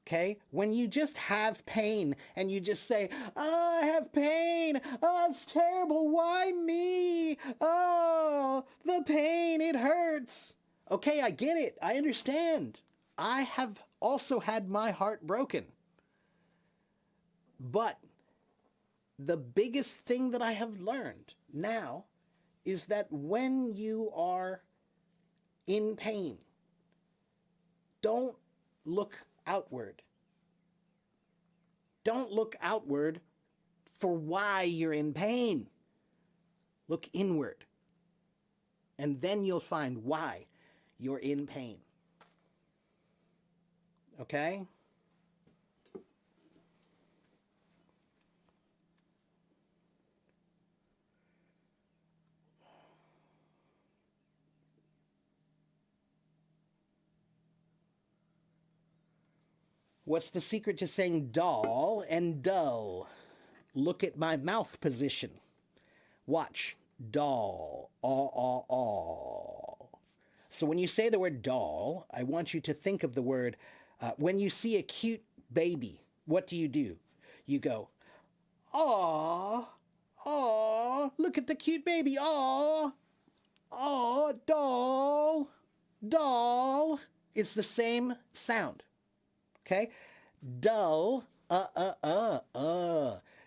Okay? When you just have pain and you just say, oh, I have pain. Oh, it's terrible. Why me? Oh, the pain, it hurts. Okay, I get it. I understand. I have also had my heart broken. But the biggest thing that I have learned now is that when you are in pain, Don't look outward. Don't look outward for why you're in pain. Look inward. And then you'll find why you're in pain. Okay? What's the secret to saying doll and dull? Look at my mouth position. Watch. Doll. Aw, aw, aw. So when you say the word doll, I want you to think of the word, when you see a cute baby, what do? You go, aw, aw, look at the cute baby, aw, aw, doll, doll. It's the same sound. Okay? Dull,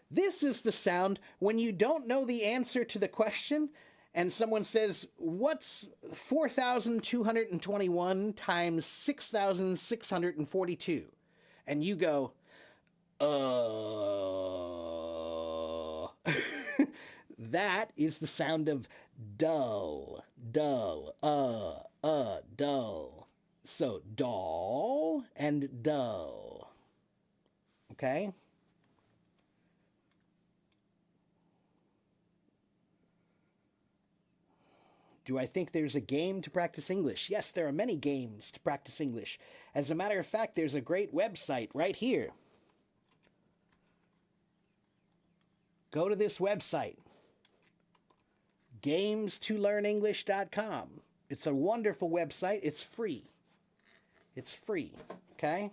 This is the sound when you don't know the answer to the question and someone says, what's 4,221 times 6,642? And you go, That is the sound of dull, dull, dull. So doll and dull. Okay? Do I think there's a game to practice English? Yes, there are many games to practice English. As a matter of fact, there's a great website right here. Go to this website, games2learnenglish.com. It's a wonderful website. It's free. It's free, okay?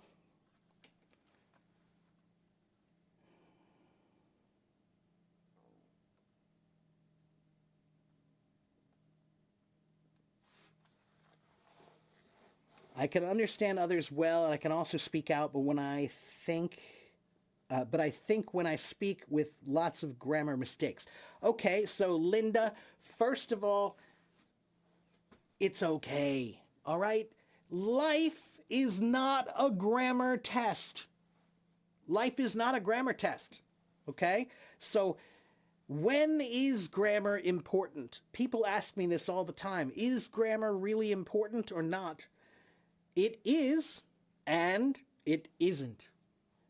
I can understand others well, and I can also speak out, but I think when I speak with lots of grammar mistakes. Okay, so Linda, first of all, it's okay, all right? Life is not a grammar test. Life is not a grammar test, okay? So when is grammar important? People ask me this all the time. Is grammar really important or not? It is, and it isn't.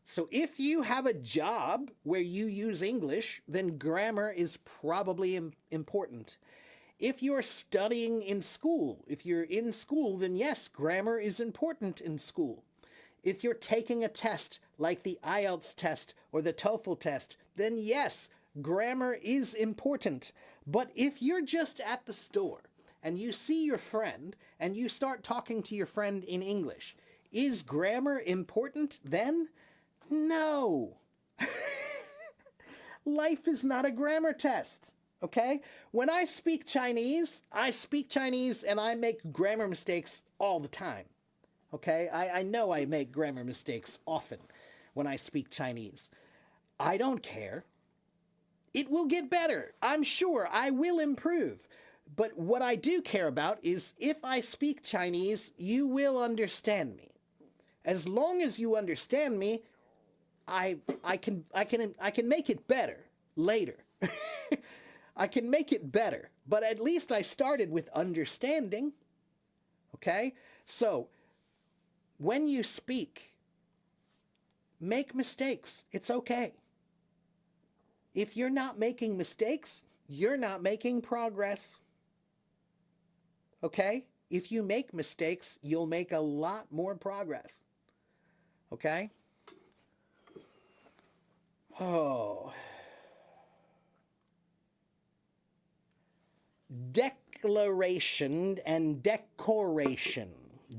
So if you have a job where you use English, then grammar is probably important. If you're studying in school, if you're in school, then yes, grammar is important in school. If you're taking a test like the IELTS test or the TOEFL test, then yes, grammar is important. But if you're just at the store and you see your friend and you start talking to your friend in English, is grammar important then? No. Life is not a grammar test, okay? When I speak Chinese and I make grammar mistakes all the time, okay? I know I make grammar mistakes often when I speak Chinese. I don't care. It will get better. I'm sure I will improve. But what I do care about is if I speak Chinese, you will understand me. As long as you understand me, I can make it better later. I can make it better, but at least I started with understanding. Okay? So, when you speak, make mistakes. It's okay. If you're not making mistakes, you're not making progress. Okay? If you make mistakes, you'll make a lot more progress. Okay? Oh. Declaration and decoration.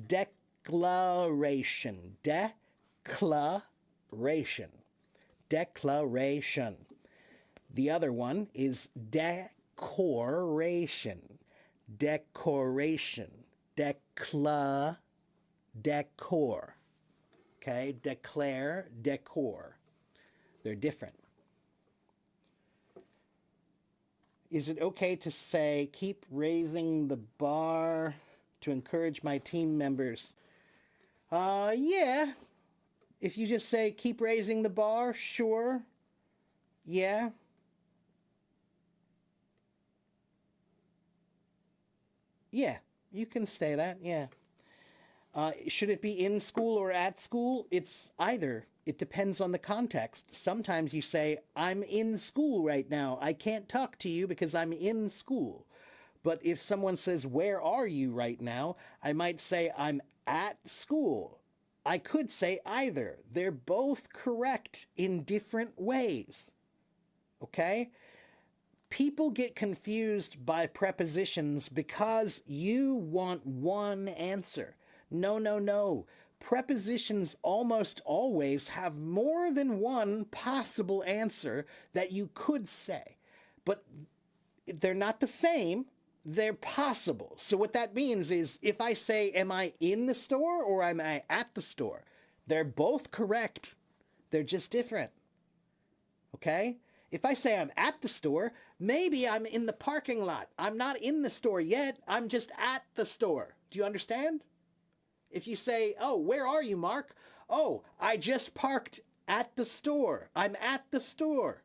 Declaration. Declaration. Declaration. The other one is decoration. Decoration. Decor. Okay? Declare, decor. They're different. Is it okay to say, keep raising the bar to encourage my team members? Yeah. If you just say keep raising the bar, sure. Yeah. Yeah. You can say that. Yeah. Should it be in school or at school? It's either. It depends on the context. Sometimes you say, I'm in school right now. I can't talk to you because I'm in school. But if someone says, where are you right now? I might say, I'm at school. I could say either. They're both correct in different ways. Okay? People get confused by prepositions because you want one answer. No, no, no. Prepositions almost always have more than one possible answer that you could say, but they're not the same. They're possible. So, what that means is if I say, am I in the store or am I at the store? They're both correct, they're just different. Okay? If I say I'm at the store, maybe I'm in the parking lot. I'm not in the store yet, I'm just at the store. Do you understand? If you say, oh, where are you, Mark? Oh, I just parked at the store. I'm at the store,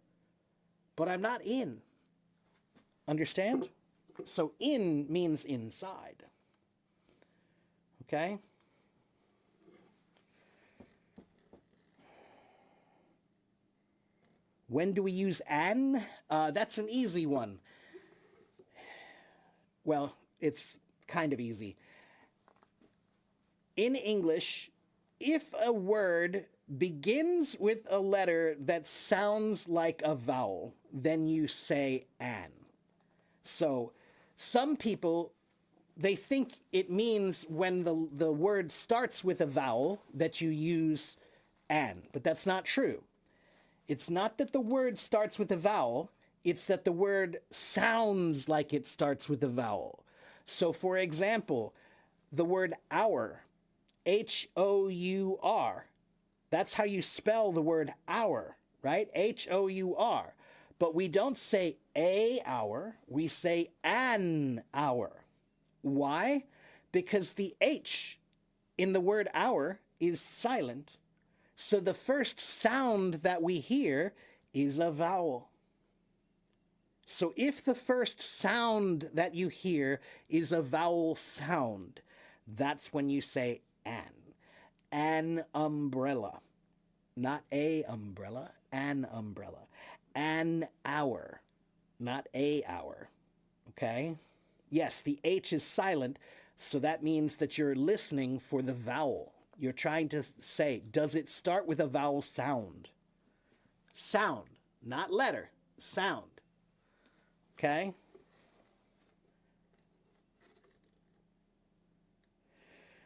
but I'm not in. Understand? So in means inside. Okay? When do we use an? That's an easy one. Well, it's kind of easy. In English, if a word begins with a letter that sounds like a vowel, then you say an. So some people, they think it means when the word starts with a vowel that you use an, but that's not true. It's not that the word starts with a vowel, it's that the word sounds like it starts with a vowel. So for example, the word hour, H-O-U-R, that's how you spell the word hour, right? H-O-U-R. But we don't say a hour, we say an hour. Why? Because the H in the word hour is silent. So the first sound that we hear is a vowel. So if the first sound that you hear is a vowel sound, that's when you say an. An umbrella. Not a umbrella, an umbrella. An hour, not a hour. Okay? Yes, the H is silent, so that means that you're listening for the vowel. You're trying to say, does it start with a vowel sound? Sound, not letter, sound. Okay?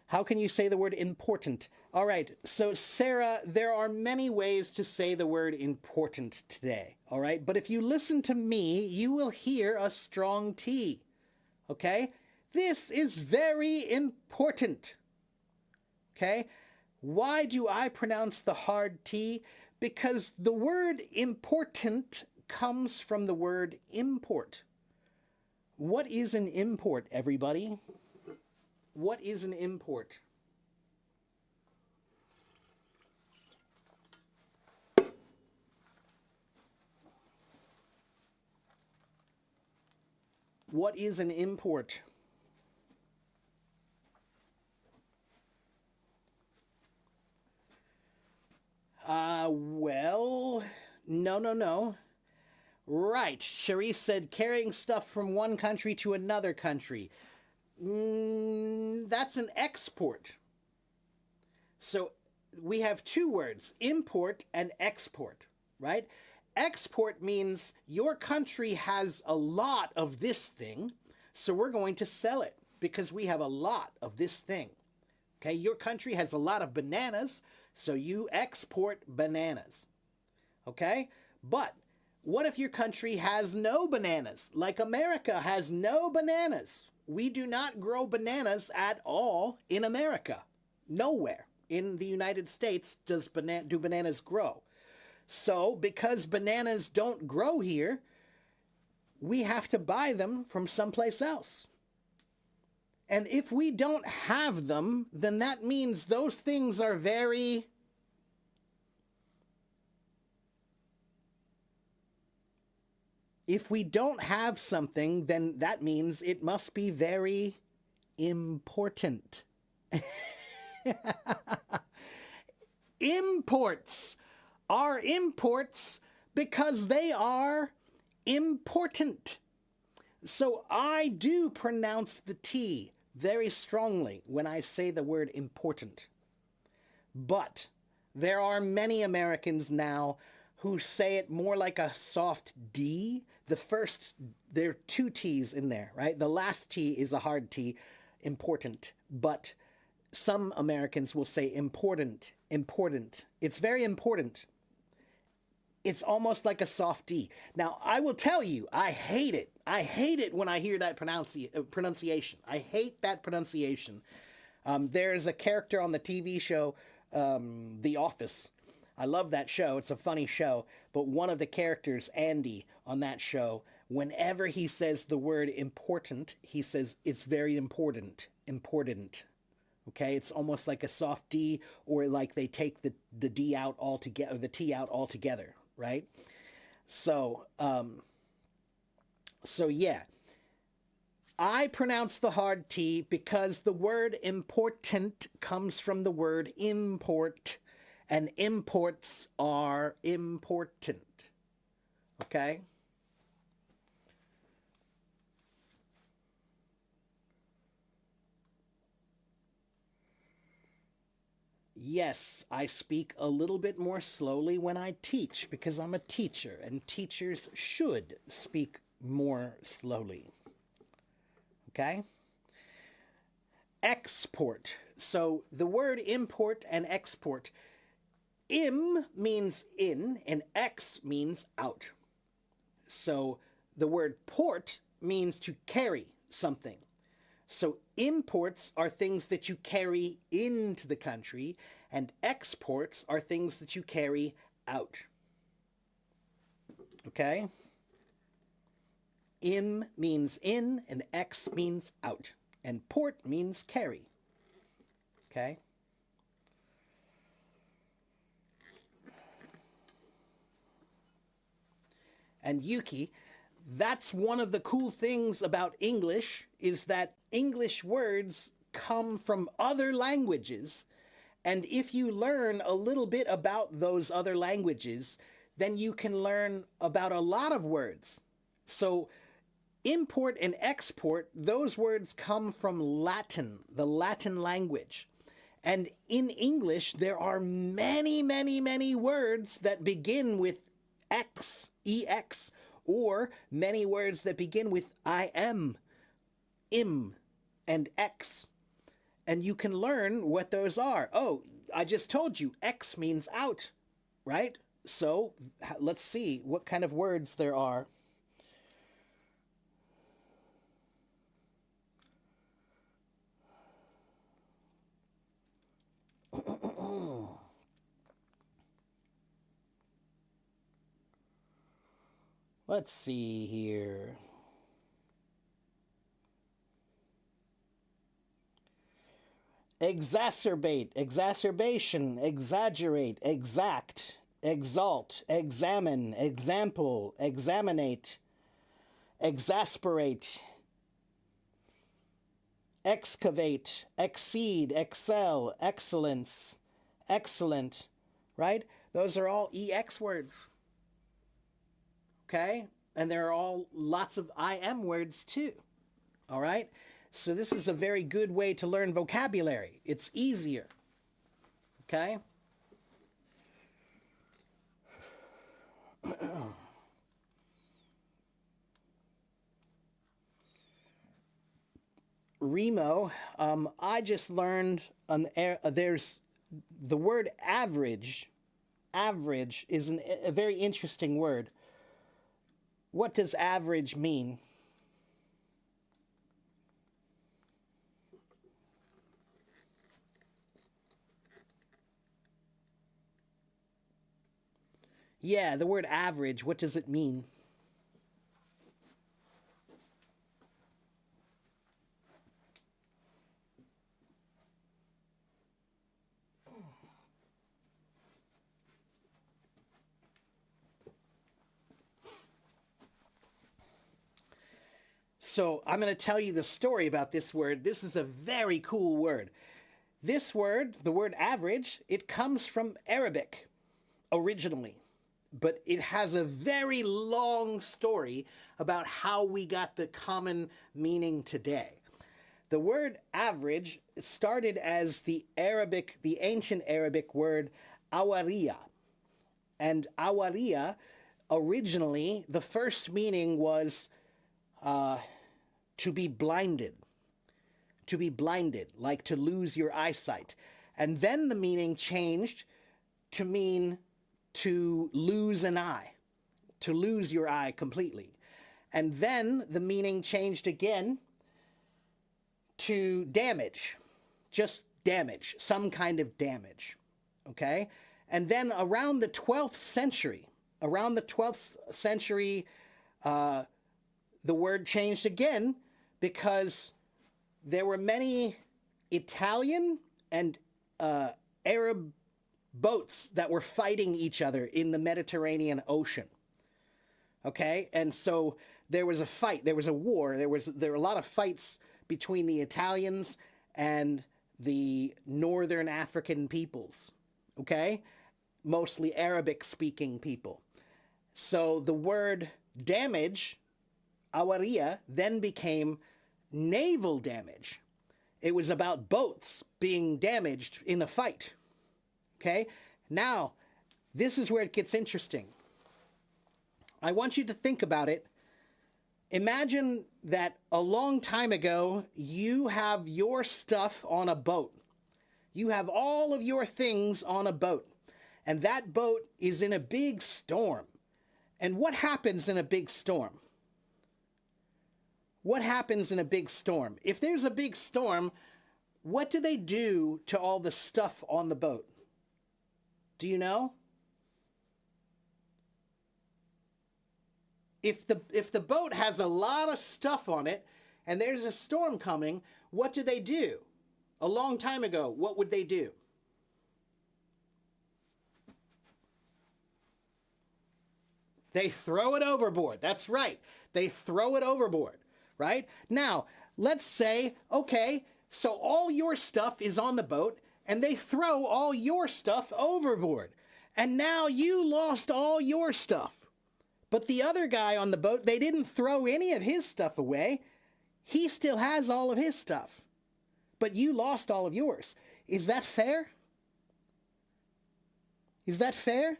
How can you say the word important? All right, so Sarah, there are many ways to say the word important today, all right? But if you listen to me, you will hear a strong T, okay? This is very important, okay? Why do I pronounce the hard T? Because the word important comes from the word import. What is an import, everybody? What is an import? What is an import? Well, no. Right. Cherise said carrying stuff from one country to another country. That's an export. So we have two words, import and export, right? Export means your country has a lot of this thing, so we're going to sell it because we have a lot of this thing. Okay, your country has a lot of bananas, so you export bananas. Okay, but what if your country has no bananas? Like America has no bananas. We do not grow bananas at all in America. Nowhere in the United States do bananas grow. So, because bananas don't grow here, we have to buy them from someplace else. And if we don't have them, then that means those things are very... If we don't have something, then that means it must be very important. Imports are imports because they are important. So I do pronounce the T very strongly when I say the word important. But there are many Americans now who say it more like a soft D. There are two T's in there, right? The last T is a hard T, important. But some Americans will say important, important. It's very important. It's almost like a soft D. Now, I will tell you, I hate it. I hate it when I hear that pronunciation. I hate that pronunciation. There's a character on the TV show, The Office. I love that show. It's a funny show. But one of the characters, Andy, on that show, whenever he says the word important, he says it's very important. Important. Okay? It's almost like a soft D, or like they take the D out altogether, or the T out altogether, right? So yeah. I pronounce the hard T because the word important comes from the word import, and imports are important. Okay? Yes, I speak a little bit more slowly when I teach because I'm a teacher, and teachers should speak more slowly. Okay? Export. So the word import and export, im means in and ex means out. So the word port means to carry something. So imports are things that you carry into the country, and exports are things that you carry out. Okay? In means in, and ex means out. And port means carry. Okay? And Yuki, that's one of the cool things about English, is that English words come from other languages. And if you learn a little bit about those other languages, then you can learn about a lot of words. So import and export, those words come from Latin, the Latin language. And in English, there are many, many, many words that begin with X, EX, or many words that begin with im, and X. And you can learn what those are. Oh, I just told you, X means out, right? So let's see what kind of words there are. Let's see here. Exacerbate, exacerbation, exaggerate, exact, exalt, examine, example, examinate, exasperate, excavate, exceed, excel, excellence, excellent, right? Those are all EX words. Okay? And there are all lots of IM words too. All right? So this is a very good way to learn vocabulary. It's easier. Okay? Remo, I just learned there's the word average. Average is a very interesting word. What does average mean? Yeah, the word average, what does it mean? So I'm going to tell you the story about this word. This is a very cool word. This word, the word average, it comes from Arabic originally, but it has a very long story about how we got the common meaning today. The word average started as the ancient Arabic word awariya. And awariya, originally, the first meaning was to be blinded. To be blinded, like to lose your eyesight. And then the meaning changed to mean to lose an eye, to lose your eye completely. And then the meaning changed again to damage, just damage, some kind of damage, okay? And then around the 12th century, the word changed again because there were many Italian and Arab boats that were fighting each other in the Mediterranean Ocean. Okay? And so there was a fight, there was a war, there were a lot of fights between the Italians and the northern African peoples. Okay? Mostly Arabic-speaking people. So the word damage, awariya, then became naval damage. It was about boats being damaged in a fight. Okay? Now, this is where it gets interesting. I want you to think about it. Imagine that a long time ago, you have your stuff on a boat. You have all of your things on a boat. And that boat is in a big storm. And what happens in a big storm? What happens in a big storm? If there's a big storm, what do they do to all the stuff on the boat? Do you know? If the boat has a lot of stuff on it and there's a storm coming, what do they do? A long time ago, what would they do? They throw it overboard. That's right. They throw it overboard, right? Now, let's say, okay, so all your stuff is on the boat and they throw all your stuff overboard. And now you lost all your stuff. But the other guy on the boat, they didn't throw any of his stuff away. He still has all of his stuff. But you lost all of yours. Is that fair? Is that fair?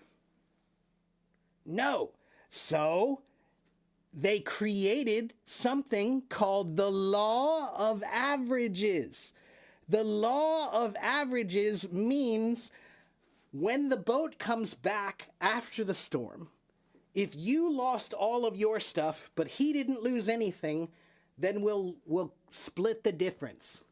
No. So they created something called the law of averages. The law of averages means when the boat comes back after the storm, if you lost all of your stuff, but he didn't lose anything, then we'll split the difference.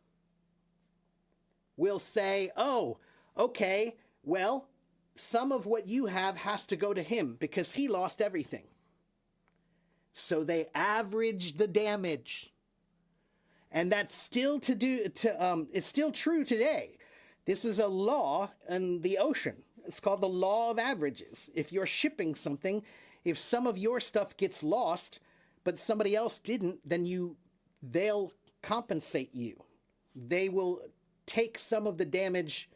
We'll say, oh, okay, well, some of what you have has to go to him because he lost everything. So they average the damage. And that's still it's still true today. This is a law in the ocean. It's called the law of averages. If you're shipping something, if some of your stuff gets lost, but somebody else didn't, then they'll compensate you. They will take some of the damage,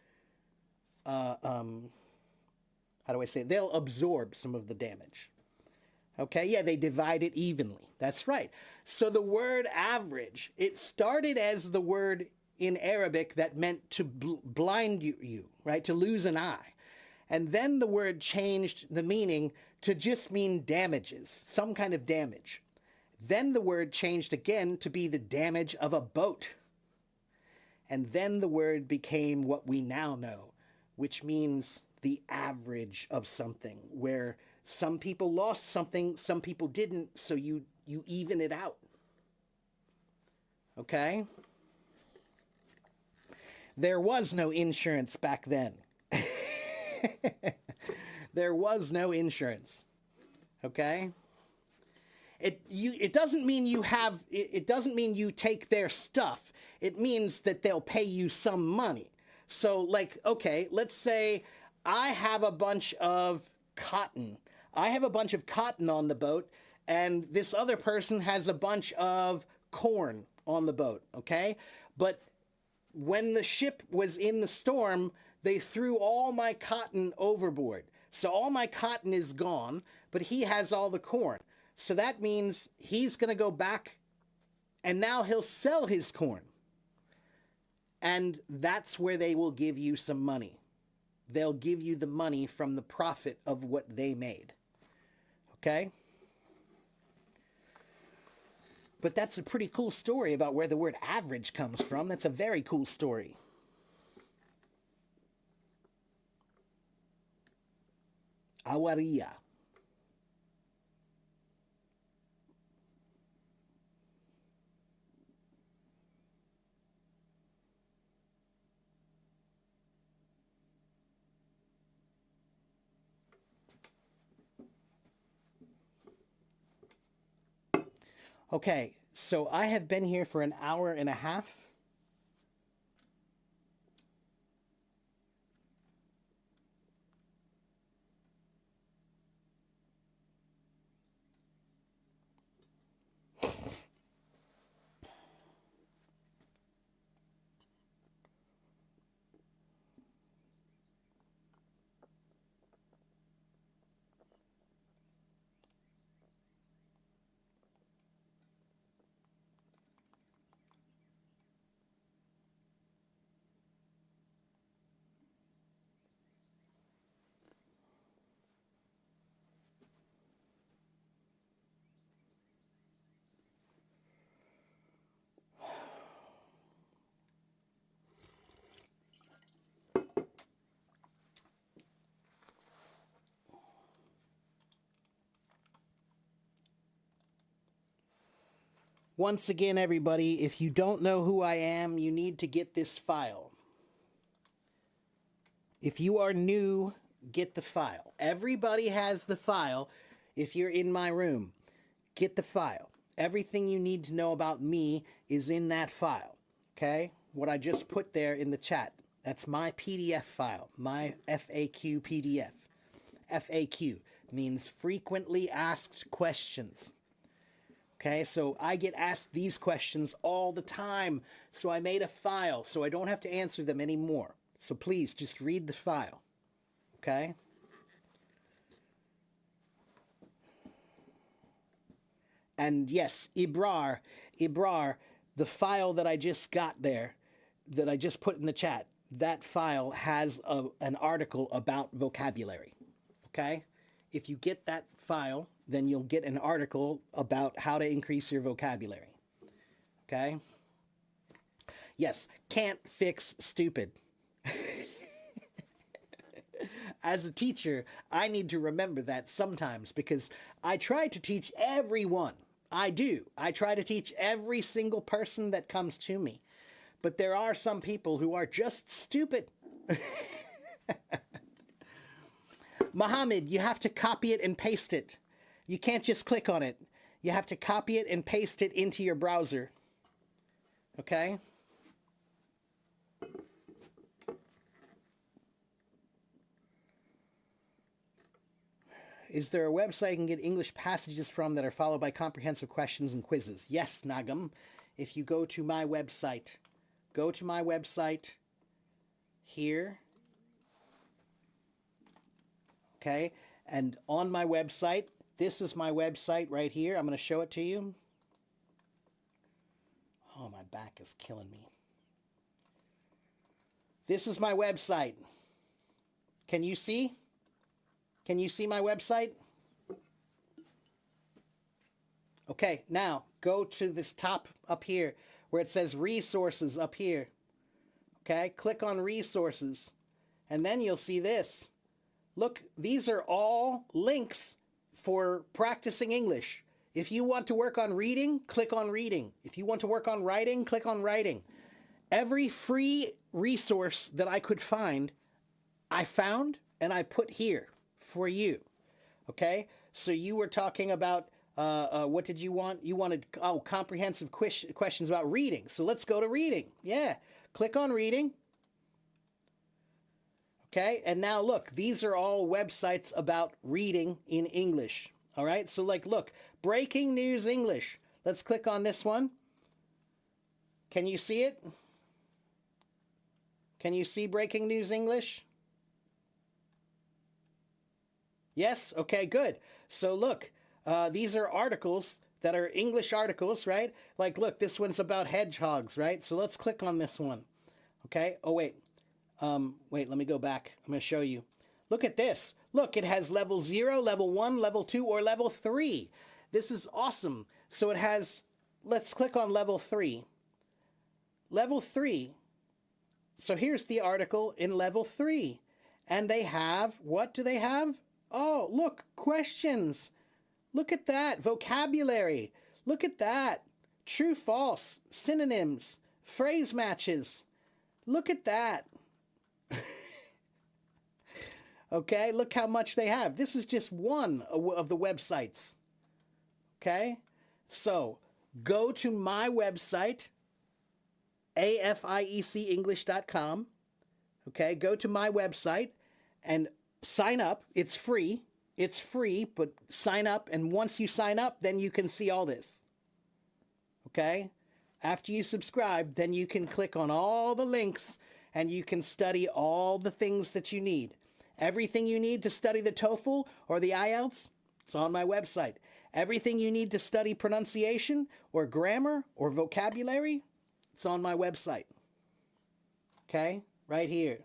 how do I say it? They'll absorb some of the damage. Okay, yeah, they divide it evenly. That's right. So the word average, it started as the word in Arabic that meant to blind you, right? To lose an eye. And then the word changed the meaning to just mean damages, some kind of damage. Then the word changed again to be the damage of a boat. And then the word became what we now know, which means the average of something, where some people lost something, some people didn't, so you even it out. Okay? There was no insurance back then. There was no insurance. Okay? It doesn't mean it doesn't mean you take their stuff. It means that they'll pay you some money. So like, okay, let's say I have a bunch of cotton. I have a bunch of cotton on the boat, and this other person has a bunch of corn on the boat, okay? But when the ship was in the storm, they threw all my cotton overboard. So all my cotton is gone, but he has all the corn. So that means he's going to go back and now he'll sell his corn. And that's where they will give you some money. They'll give you the money from the profit of what they made. Okay? But that's a pretty cool story about where the word average comes from. That's a very cool story. Awaria. Okay, so I have been here for an hour and a half. Once again, everybody, if you don't know who I am, you need to get this file. If you are new, get the file. Everybody has the file. If you're in my room, get the file. Everything you need to know about me is in that file. Okay? What I just put there in the chat. That's my PDF file, my FAQ PDF. FAQ means frequently asked questions. Okay, so I get asked these questions all the time, so I made a file so I don't have to answer them anymore. So please, just read the file, okay? And yes, Ibrar, the file that I just got there, that I just put in the chat, that file has an article about vocabulary, okay? If you get that file, then you'll get an article about how to increase your vocabulary. Okay? Yes, can't fix stupid. As a teacher, I need to remember that sometimes because I try to teach everyone. I do. I try to teach every single person that comes to me. But there are some people who are just stupid. Mohammed, you have to copy it and paste it. You can't just click on it. You have to copy it and paste it into your browser. Okay? Is there a website I can get English passages from that are followed by comprehensive questions and quizzes? Yes, Nagam. If you go to my website, here. Okay? And on my website, this is my website right here. I'm going to show it to you. Oh, my back is killing me. This is my website. Can you see? Can you see my website? Okay, now go to this top up here where it says resources up here. Okay, click on resources. And then you'll see this. Look, these are all links for practicing English. If you want to work on reading, click on reading. If you want to work on writing, click on writing. Every free resource that I could find, I found and I put here for you. Okay? So you were talking about, what did you want? You wanted, comprehensive questions about reading. So let's go to reading. Yeah. Click on reading. Okay, and now look, these are all websites about reading in English. All right, so like, look, Breaking News English. Let's click on this one. Can you see it? Can you see Breaking News English? Yes? Okay, good. So look, these are articles that are English articles, right? Like, look, this one's about hedgehogs, right? So let's click on this one. Okay. Oh, wait. Wait, let me go back. I'm going to show you. Look at this. Look, it has level 0, level 1, level 2, or level 3. This is awesome. So it has, let's click on level 3. Level 3. So here's the article in level 3. And they have, what do they have? Oh, look, questions. Look at that. Vocabulary. Look at that. True, false. Synonyms. Phrase matches. Look at that. Okay, look how much they have. This is just one of the websites. Okay, so go to my website, afiecenglish.com. Okay, go to my website and sign up. It's free. It's free, but sign up. And once you sign up, then you can see all this. Okay? After you subscribe, then you can click on all the links and you can study all the things that you need. Everything you need to study the TOEFL or the IELTS, it's on my website. Everything you need to study pronunciation or grammar or vocabulary, it's on my website. Okay? Right here.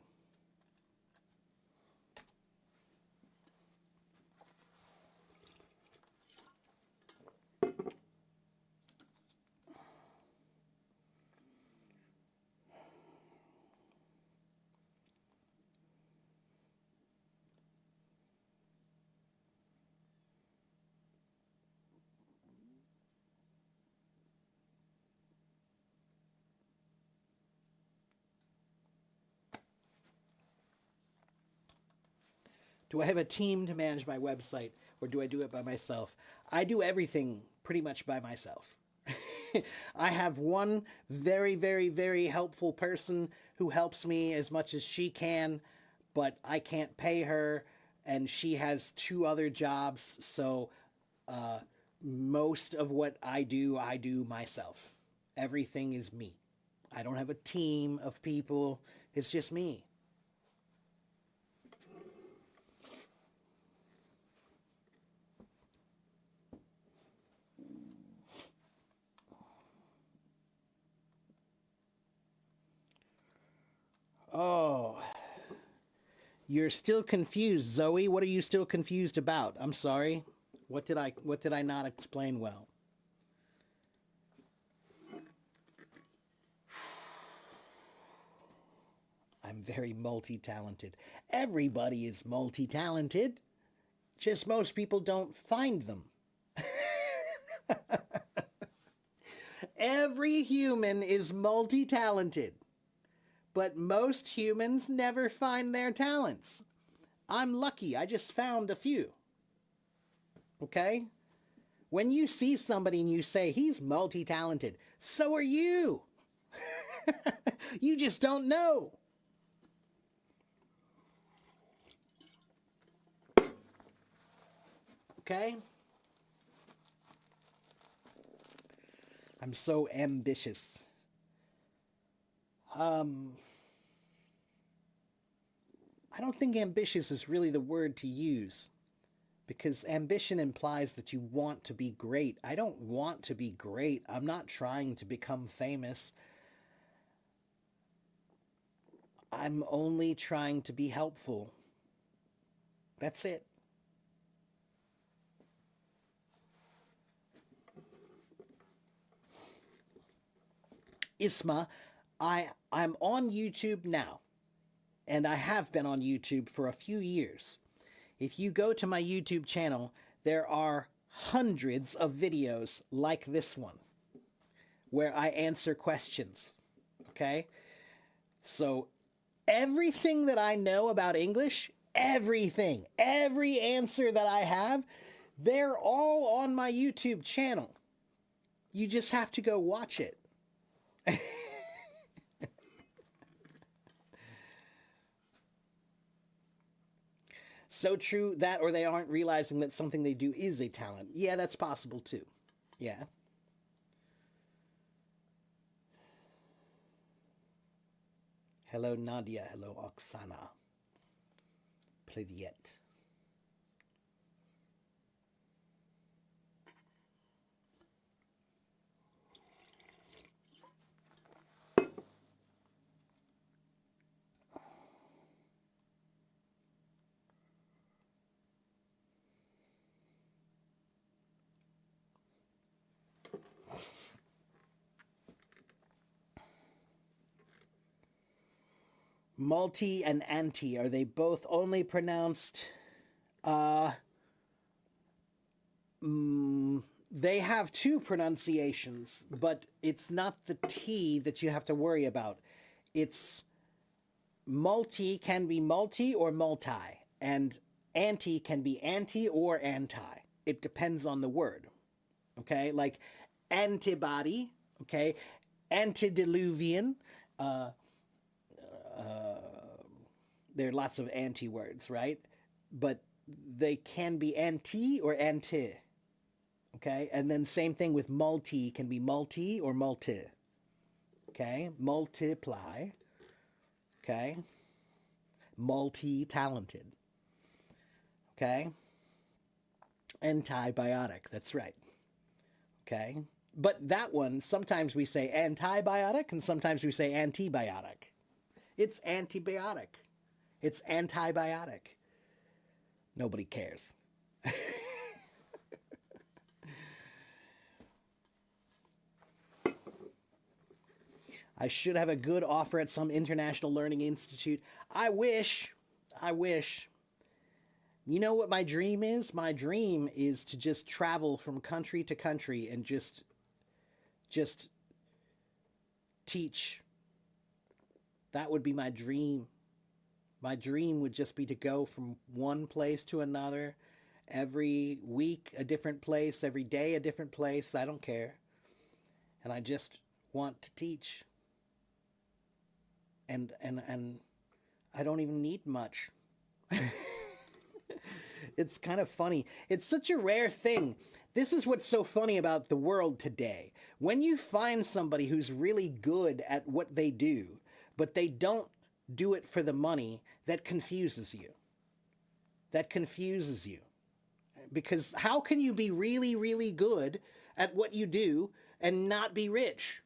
Do I have a team to manage my website, or do I do it by myself? I do everything pretty much by myself. I have one very, very, very helpful person who helps me as much as she can, but I can't pay her, and she has 2 other jobs, so most of what I do myself. Everything is me. I don't have a team of people. It's just me. Oh, you're still confused, Zoe. What are you still confused about? I'm sorry. What did I not explain well? I'm very multi-talented. Everybody is multi-talented. Just most people don't find them. Every human is multi-talented. But most humans never find their talents. I'm lucky. I just found a few. Okay? When you see somebody and you say, he's multi-talented, so are you. You just don't know. Okay? I'm so ambitious. I don't think ambitious is really the word to use, because ambition implies that you want to be great. I don't want to be great. I'm not trying to become famous. I'm only trying to be helpful. That's it. Isma, I'm on YouTube now, and I have been on YouTube for a few years. If you go to my YouTube channel, there are hundreds of videos like this one where I answer questions, okay? So everything that I know about English, everything, every answer that I have, they're all on my YouTube channel. You just have to go watch it. So true that, or they aren't realizing that something they do is a talent. Yeah, that's possible too. Yeah. Hello, Nadia. Hello, Oksana. Privyet. Multi and anti, are they both only pronounced? Uh, they have two pronunciations, but it's not the T that you have to worry about. It's multi can be multi or multi, and anti can be anti or anti. It depends on the word. Okay, like antibody, okay, antediluvian. There are lots of anti words, right? But they can be anti or anti. Okay, and then same thing with multi can be multi or multi. Okay, multiply. Okay, multi-talented. Okay, antibiotic. That's right. Okay, but that one sometimes we say antibiotic and sometimes we say antibiotic. It's antibiotic. It's antibiotic. Nobody cares. I should have a good offer at some international learning institute. I wish. I wish. You know what my dream is? My dream is to just travel from country to country and just teach. That would be my dream. My dream would just be to go from one place to another, every week a different place, every day a different place. I don't care. And I just want to teach. And I don't even need much. It's kind of funny. It's such a rare thing. This is what's so funny about the world today. When you find somebody who's really good at what they do, but they don't do it for the money, that confuses you. That confuses you. Because how can you be really, really good at what you do and not be rich?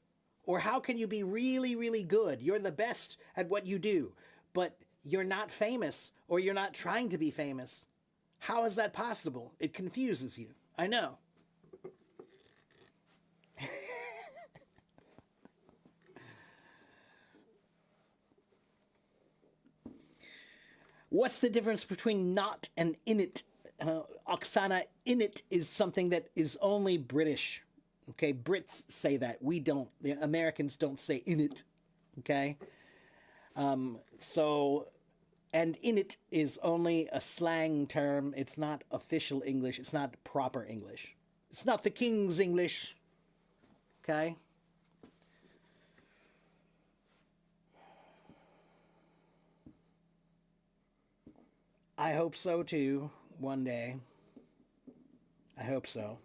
Or how can you be really, really good? You're the best at what you do, but you're not famous or you're not trying to be famous. How is that possible? It confuses you. I know. What's the difference between not and in it? Oksana, in it is something that is only British. Okay, Brits say that. We don't. The Americans don't say in it. Okay? And in it is only a slang term. It's not official English. It's not proper English. It's not the King's English. Okay? I hope so too, one day. I hope so.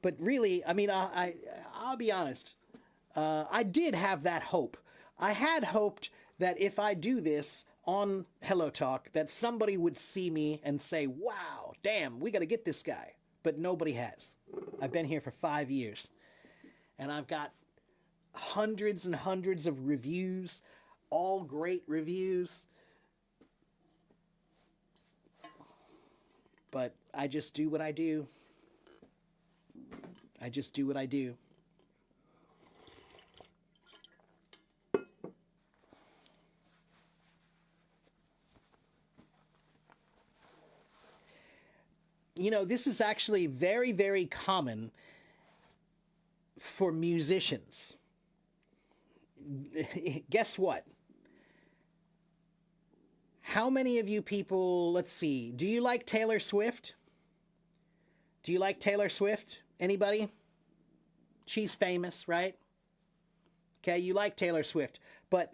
But really, I mean, I'll be honest. I did have that hope. I had hoped that if I do this on Hello Talk, that somebody would see me and say, wow, damn, we got to get this guy. But nobody has. I've been here for 5 years. And I've got hundreds and hundreds of reviews, all great reviews. But I just do what I do. I just do what I do. You know, this is actually very, very common for musicians. Guess what? How many of you people, let's see, do you like Taylor Swift? Do you like Taylor Swift? Anybody? She's famous, right? Okay, you like Taylor Swift. But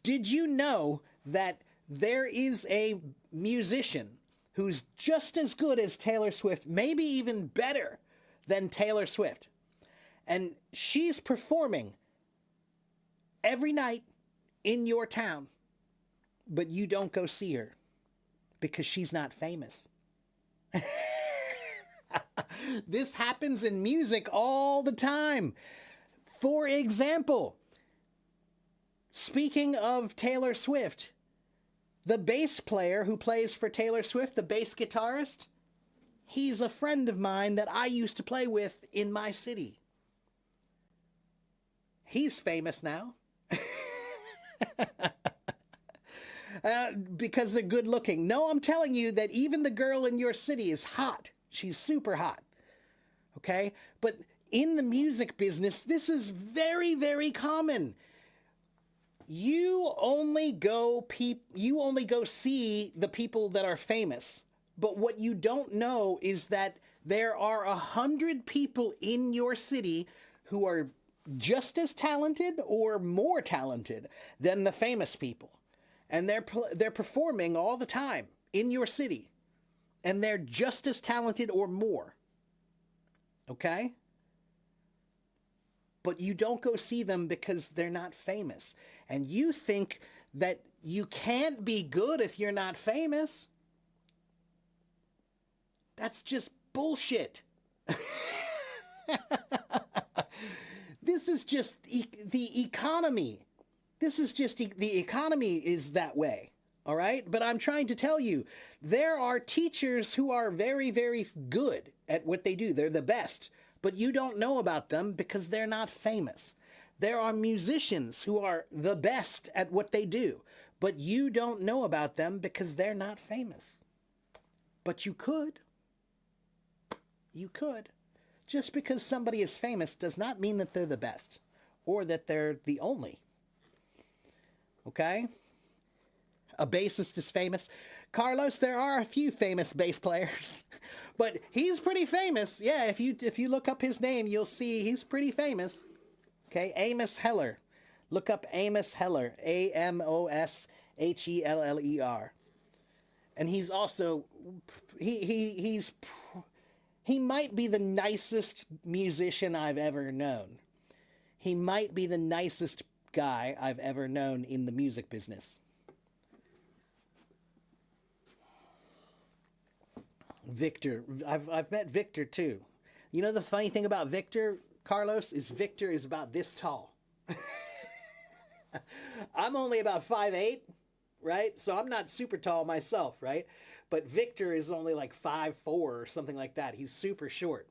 did you know that there is a musician who's just as good as Taylor Swift, maybe even better than Taylor Swift? And she's performing every night in your town, but you don't go see her because she's not famous. This happens in music all the time. For example, speaking of Taylor Swift, the bass player who plays for Taylor Swift, the bass guitarist, he's a friend of mine that I used to play with in my city. He's famous now. Because they're good looking. No, I'm telling you that even the girl in your city is hot. She's super hot. Okay? But in the music business, this is very, very common. You only go see the people that are famous. But what you don't know is that there are 100 people in your city who are just as talented or more talented than the famous people. And they're performing all the time in your city. And they're just as talented or more. Okay? But you don't go see them because they're not famous. And you think that you can't be good if you're not famous. That's just bullshit. This is just the economy. This is just the economy is that way. All right? But I'm trying to tell you, there are teachers who are very, very good at what they do. They're the best. But you don't know about them because they're not famous. There are musicians who are the best at what they do. But you don't know about them because they're not famous. But you could. You could. Just because somebody is famous does not mean that they're the best. Or that they're the only. Okay? A bassist is famous. Carlos, there are a few famous bass players, but he's pretty famous. Yeah, if you look up his name, you'll see he's pretty famous. Okay, Amos Heller. Look up Amos Heller, Amosheller. And he's also he might be the nicest musician I've ever known. He might be the nicest guy I've ever known in the music business. Victor. I've met Victor too. You know the funny thing about Victor, Carlos, is Victor is about this tall. I'm only about 5'8", right? So I'm not super tall myself, right? But Victor is only like 5'4" or something like that. He's super short.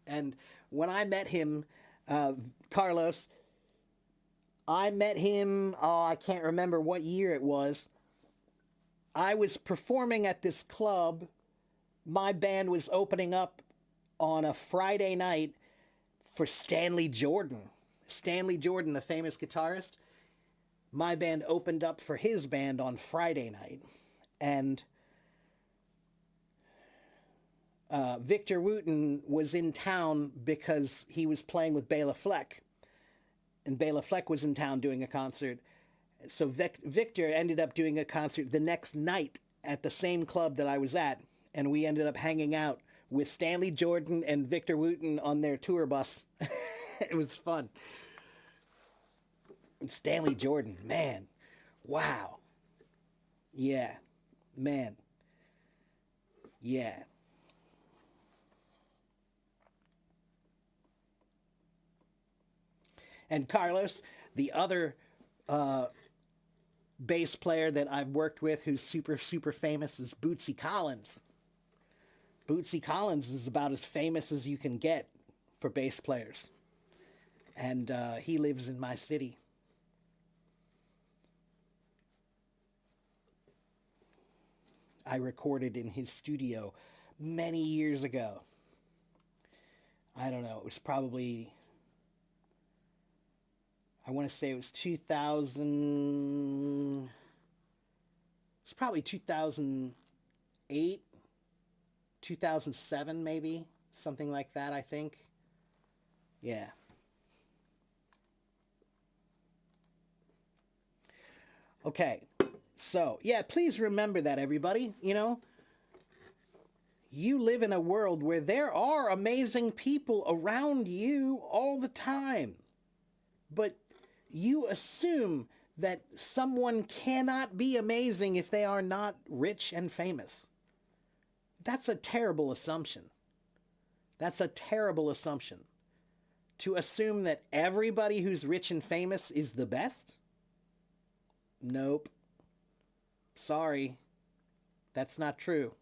And when I met him, Carlos, I met him, I can't remember what year it was. I was performing at this club. My band was opening up on a Friday night for Stanley Jordan. Stanley Jordan, the famous guitarist. My band opened up for his band on Friday night. And Victor Wooten was in town because he was playing with Bela Fleck. And Bela Fleck was in town doing a concert. So Victor ended up doing a concert the next night at the same club that I was at. And we ended up hanging out with Stanley Jordan and Victor Wooten on their tour bus. It was fun. And Stanley Jordan, man. Wow. Yeah. Man. Yeah. And Carlos, the other bass player that I've worked with who's super, super famous is Bootsy Collins. Bootsy Collins is about as famous as you can get for bass players. And he lives in my city. I recorded in his studio many years ago. I don't know, it was probably, I want to say it was 2000, it's probably 2008, 2007 maybe, something like that, I think. Yeah. Okay, so, yeah, please remember that, everybody, you know. You live in a world where there are amazing people around you all the time. But you assume that someone cannot be amazing if they are not rich and famous. That's a terrible assumption. That's a terrible assumption. To assume that everybody who's rich and famous is the best? Nope. Sorry. That's not true.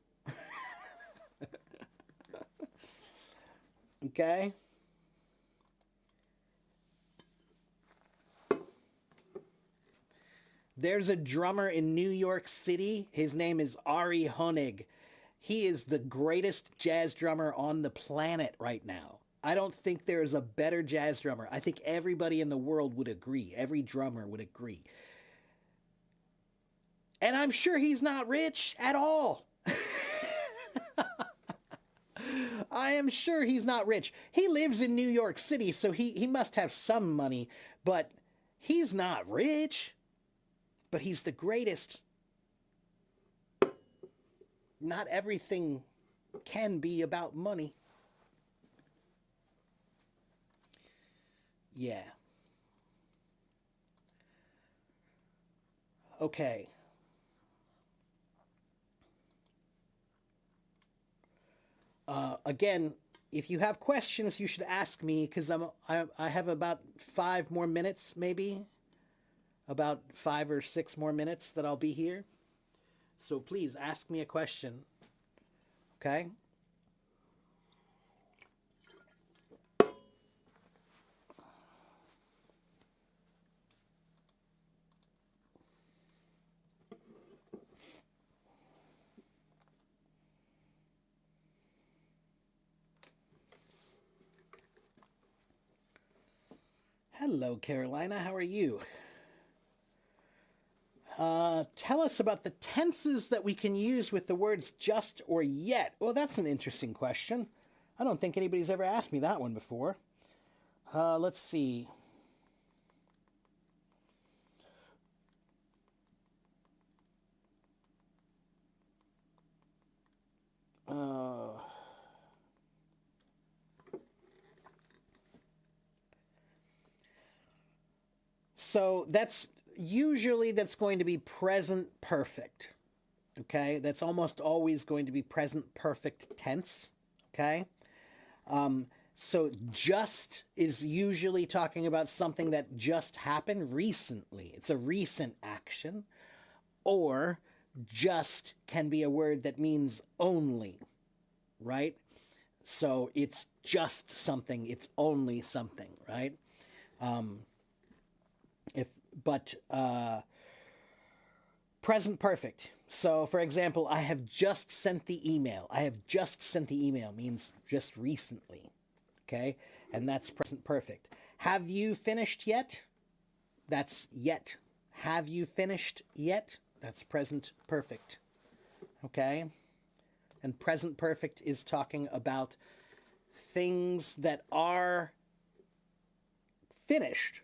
Okay? There's a drummer in New York City. His name is Ari Honig. He is the greatest jazz drummer on the planet right now. I don't think there is a better jazz drummer. I think everybody in the world would agree. Every drummer would agree. And I'm sure he's not rich at all. I am sure he's not rich. He lives in New York City, so he must have some money, but he's not rich. But he's the greatest. Not everything can be about money. Yeah. Okay. Again, if you have questions, you should ask me because I have about 5 more minutes, maybe. About 5 or 6 more minutes that I'll be here. So please ask me a question. Okay? Hello, Carolina. How are you? Tell us about the tenses that we can use with the words just or yet. Well, that's an interesting question. I don't think anybody's ever asked me that one before. Let's see. So that's going to be present perfect. Okay, that's almost always going to be present perfect tense. Okay, so just is usually talking about something that just happened recently. It's a recent action. Or just can be a word that means only, right? So it's just something, it's only something, right? Present perfect. So, for example, I have just sent the email. I have just sent the email means just recently, okay? And that's present perfect. Have you finished yet? That's yet. Have you finished yet? That's present perfect, okay? And present perfect is talking about things that are finished,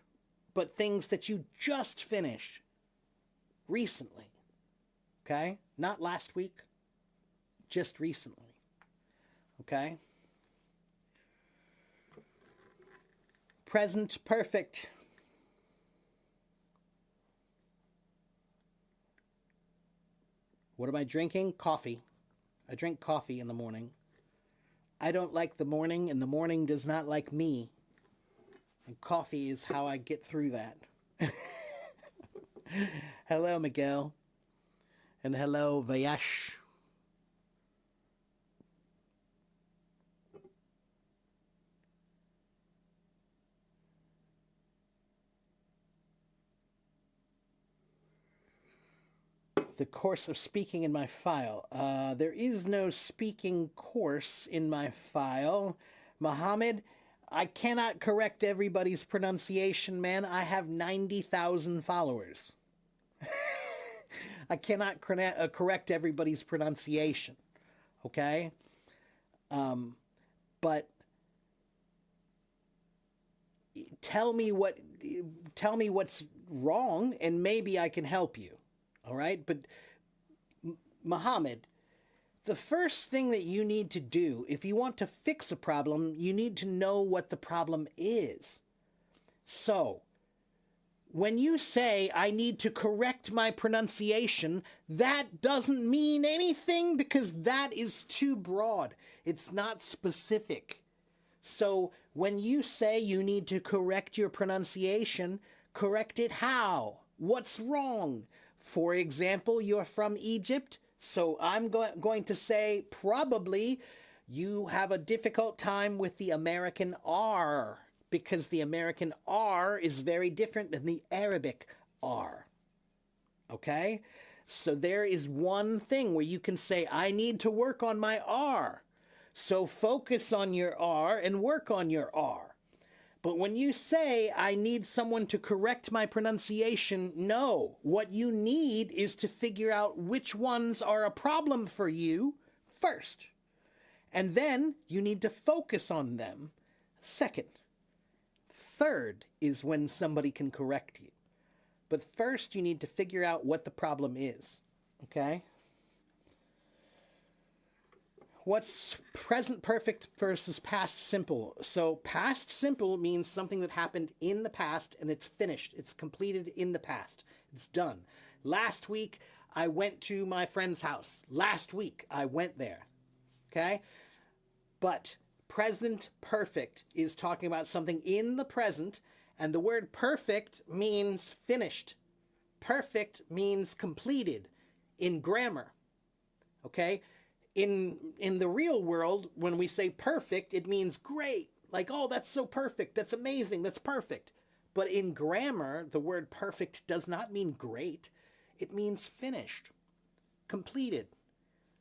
but things that you just finished recently, okay? Not last week, just recently, okay? Present perfect. What am I drinking? Coffee. I drink coffee in the morning. I don't like the morning, and the morning does not like me. And coffee is how I get through that. Hello, Miguel. And hello, Vayesh. The course of speaking in my file. There is no speaking course in my file. Mohammed, I cannot correct everybody's pronunciation, man. I have 90,000 followers. I cannot correct everybody's pronunciation, okay? But tell me what's wrong, and maybe I can help you. All right? But Mohammed, the first thing that you need to do, if you want to fix a problem, you need to know what the problem is. So, when you say, I need to correct my pronunciation, that doesn't mean anything because that is too broad. It's not specific. So when you say you need to correct your pronunciation, correct it how? What's wrong? For example, you're from Egypt, so I'm going to say probably you have a difficult time with the American R, because the American R is very different than the Arabic R. Okay? So there is one thing where you can say, I need to work on my R. So focus on your R and work on your R. But when you say, I need someone to correct my pronunciation, no. What you need is to figure out which ones are a problem for you first. And then you need to focus on them second. Third is when somebody can correct you. But first you need to figure out what the problem is. Okay? What's present perfect versus past simple? So past simple means something that happened in the past and it's finished. It's completed in the past. It's done. Last week, I went to my friend's house. Last week, I went there. Okay? But present perfect is talking about something in the present, and the word perfect means finished. Perfect means completed in grammar. Okay? In the real world, when we say perfect, it means great. Like, oh, that's so perfect. That's amazing. That's perfect. But in grammar, the word perfect does not mean great. It means finished, completed.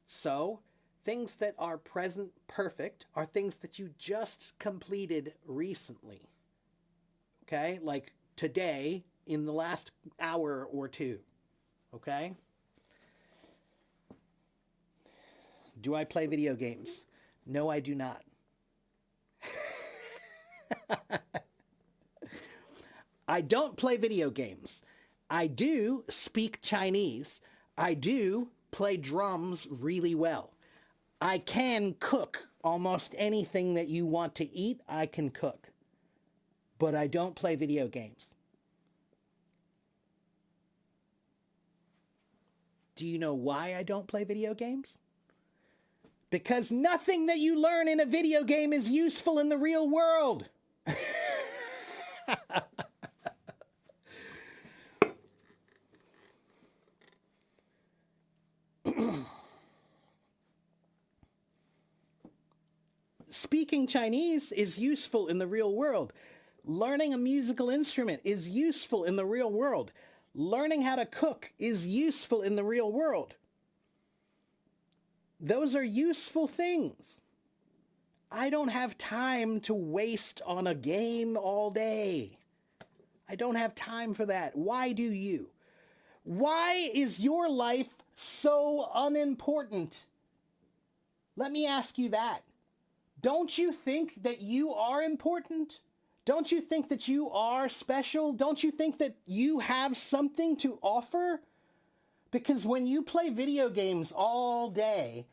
So things that are present perfect are things that you just completed recently. Okay? Like today, in the last hour or two. Okay? Do I play video games? No, I do not. I don't play video games. I do speak Chinese. I do play drums really well. I can cook almost anything that you want to eat, I can cook. But I don't play video games. Do you know why I don't play video games? Because nothing that you learn in a video game is useful in the real world. Speaking Chinese is useful in the real world. Learning a musical instrument is useful in the real world. Learning how to cook is useful in the real world. Those are useful things. I don't have time to waste on a game all day. I don't have time for that. Why do you? Why is your life so unimportant? Let me ask you that. Don't you think that you are important? Don't you think that you are special? Don't you think that you have something to offer? Because when you play video games all day,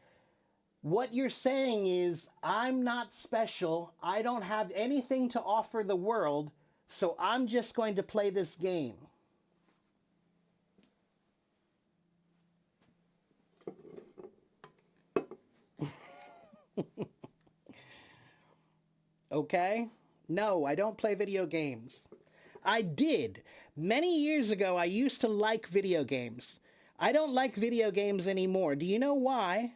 what you're saying is, I'm not special, I don't have anything to offer the world, so I'm just going to play this game. Okay? No, I don't play video games. I did. Many years ago, I used to like video games. I don't like video games anymore. Do you know why?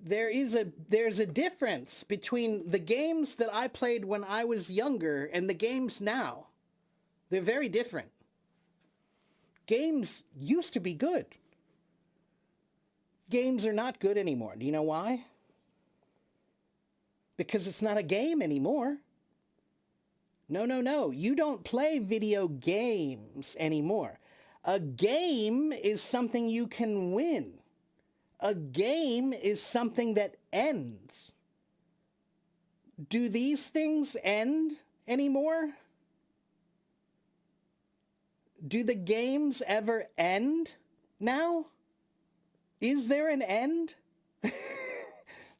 There's a difference between the games that I played when I was younger and the games now. They're very different. Games used to be good. Games are not good anymore. Do you know why? Because it's not a game anymore. No. You don't play video games anymore. A game is something you can win. A game is something that ends. Do these things end anymore? Do the games ever end now? Is there an end?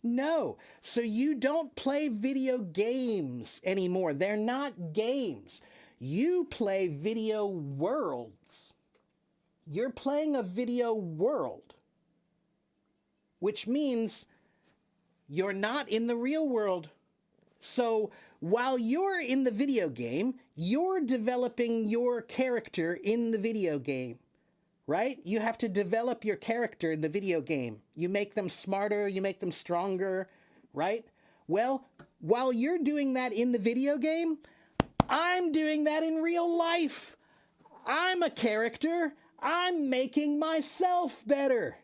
No. So you don't play video games anymore. They're not games. You play video worlds. You're playing a video world, which means you're not in the real world. So while you're in the video game, you're developing your character in the video game, right? You have to develop your character in the video game. You make them smarter, you make them stronger, right? Well, while you're doing that in the video game, I'm doing that in real life. I'm a character. I'm making myself better.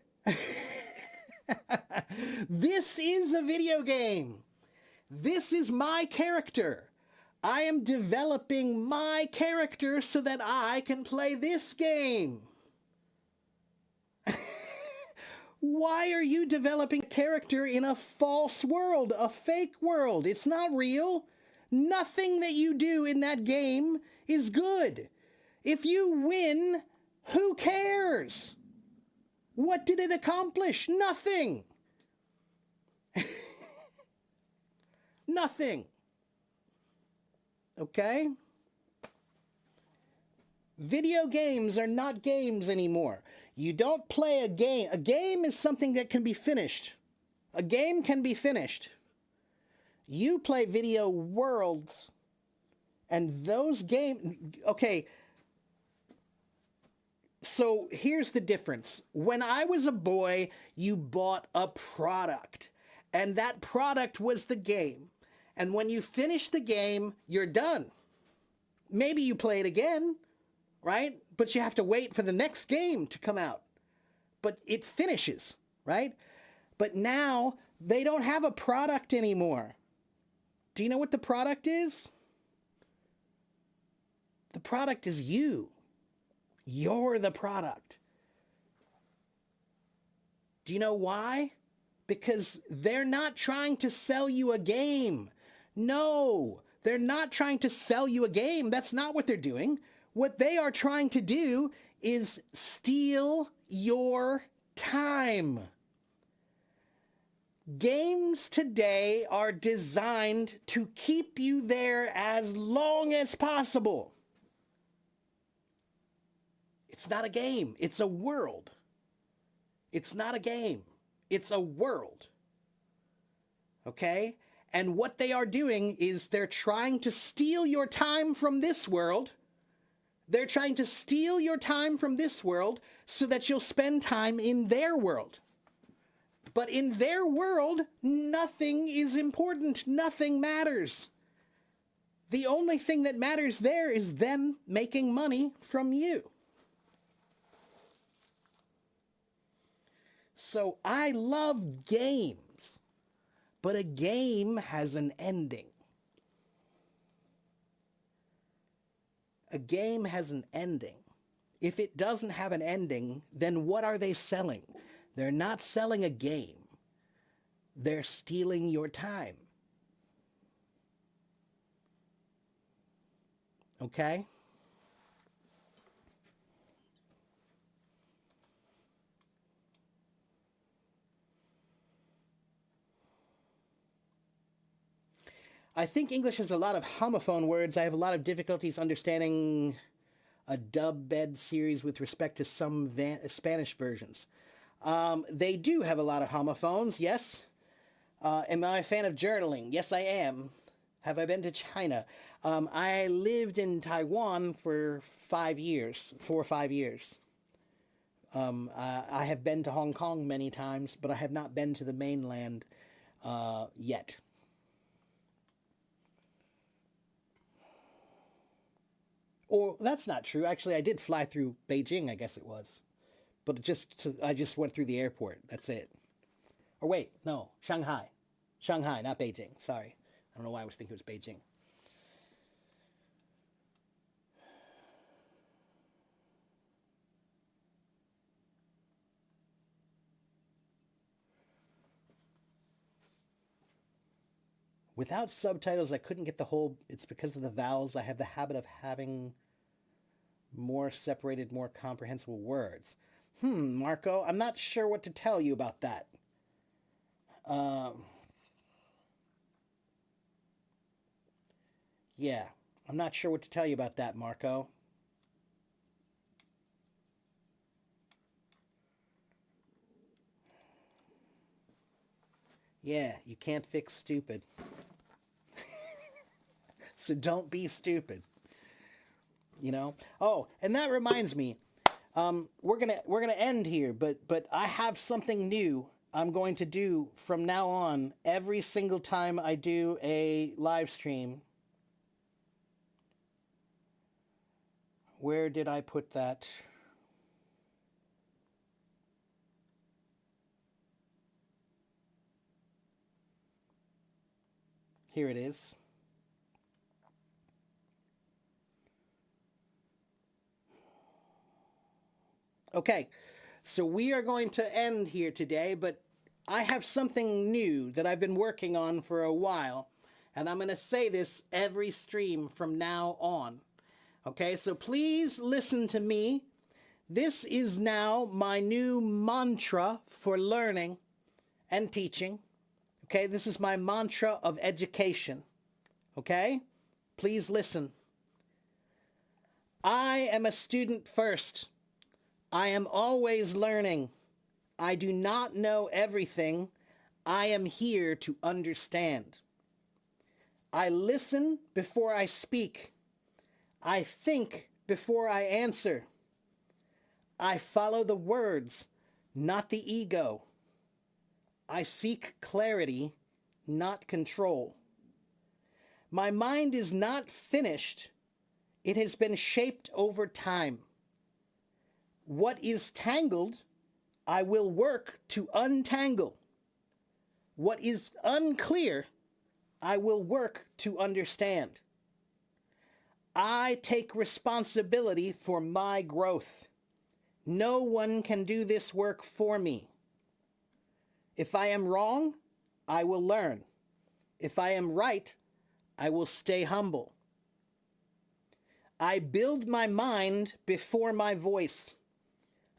This is a video game. This is my character. I am developing my character so that I can play this game. Why are you developing a character in a false world, a fake world? It's not real. Nothing that you do in that game is good. If you win, who cares? What did it accomplish? Nothing. Nothing. Okay? Video games are not games anymore. You don't play a game. A game is something that can be finished. A game can be finished. You play video worlds, and those games... Okay, so here's the difference. When I was a boy, you bought a product, and that product was the game. And when you finish the game, you're done. Maybe you play it again, right? But you have to wait for the next game to come out. But it finishes, right? But now they don't have a product anymore. Do you know what the product is? The product is you. You're the product. Do you know why? Because they're not trying to sell you a game. No, they're not trying to sell you a game. That's not what they're doing. What they are trying to do is steal your time. Games today are designed to keep you there as long as possible. It's not a game. It's a world. It's not a game. It's a world. Okay? And what they are doing is they're trying to steal your time from this world. They're trying to steal your time from this world so that you'll spend time in their world. But in their world, nothing is important. Nothing matters. The only thing that matters there is them making money from you. So I love games, but a game has an ending. A game has an ending. If it doesn't have an ending, then what are they selling? They're not selling a game. They're stealing your time. Okay? I think English has a lot of homophone words. I have a lot of difficulties understanding a dub-bed series with respect to some Spanish versions. They do have a lot of homophones, yes. Am I a fan of journaling? Yes, I am. Have I been to China? I lived in Taiwan for 5 years, 4 or 5 years. I have been to Hong Kong many times, but I have not been to the mainland yet. Or that's not true. Actually, I did fly through Beijing, I guess it was. But I just went through the airport. That's it. Or wait, no, Shanghai. Shanghai, not Beijing. Sorry. I don't know why I was thinking it was Beijing. Without subtitles, I couldn't get the whole... It's because of the vowels. I have the habit of having more separated, more comprehensible words. Marco, I'm not sure what to tell you about that. Yeah. I'm not sure what to tell you about that, Marco. Yeah, you can't fix stupid. So don't be stupid. You know? Oh, and that reminds me, we're gonna end here, but I have something new I'm going to do from now on every single time I do a live stream. Where did I put that? Here it is. Okay, so we are going to end here today, but I have something new that I've been working on for a while, and I'm going to say this every stream from now on. Okay, so please listen to me. This is now my new mantra for learning and teaching. Okay, this is my mantra of education. Okay, please listen. I am a student first. I am always learning. I do not know everything. I am here to understand. I listen before I speak. I think before I answer. I follow the words, not the ego. I seek clarity, not control. My mind is not finished. It has been shaped over time. What is tangled, I will work to untangle. What is unclear, I will work to understand. I take responsibility for my growth. No one can do this work for me. If I am wrong, I will learn. If I am right, I will stay humble. I build my mind before my voice.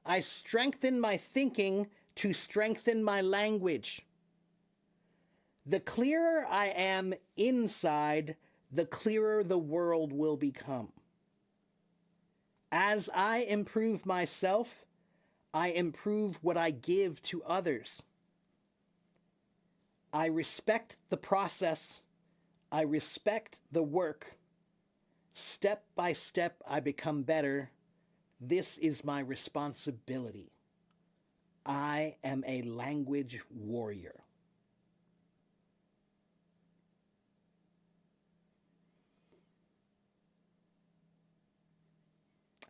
I strengthen my thinking to strengthen my language. The clearer I am inside, the clearer the world will become. As I improve myself, I improve what I give to others. I respect the process. I respect the work. Step by step, I become better. This is my responsibility. I am a language warrior.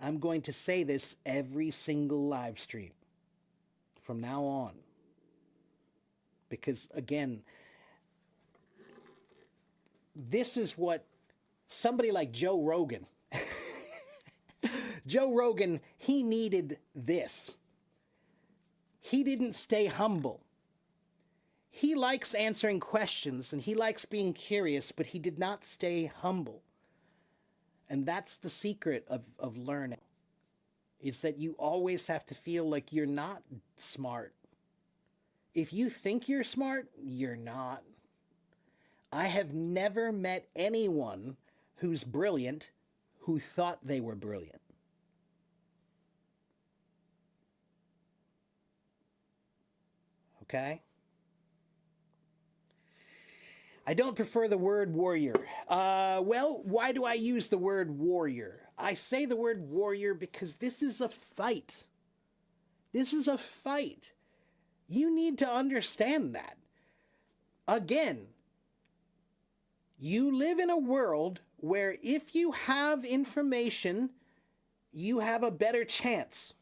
I'm going to say this every single live stream from now on. Because again, this is what somebody like Joe Rogan, Joe Rogan, he needed this. He didn't stay humble. He likes answering questions and he likes being curious, but he did not stay humble. And that's the secret of learning. It's that you always have to feel like you're not smart. If you think you're smart, you're not. I have never met anyone who's brilliant who thought they were brilliant. Okay? I don't prefer the word warrior. Well, why do I use the word warrior? I say the word warrior because this is a fight. This is a fight. You need to understand that. Again, you live in a world where if you have information, you have a better chance.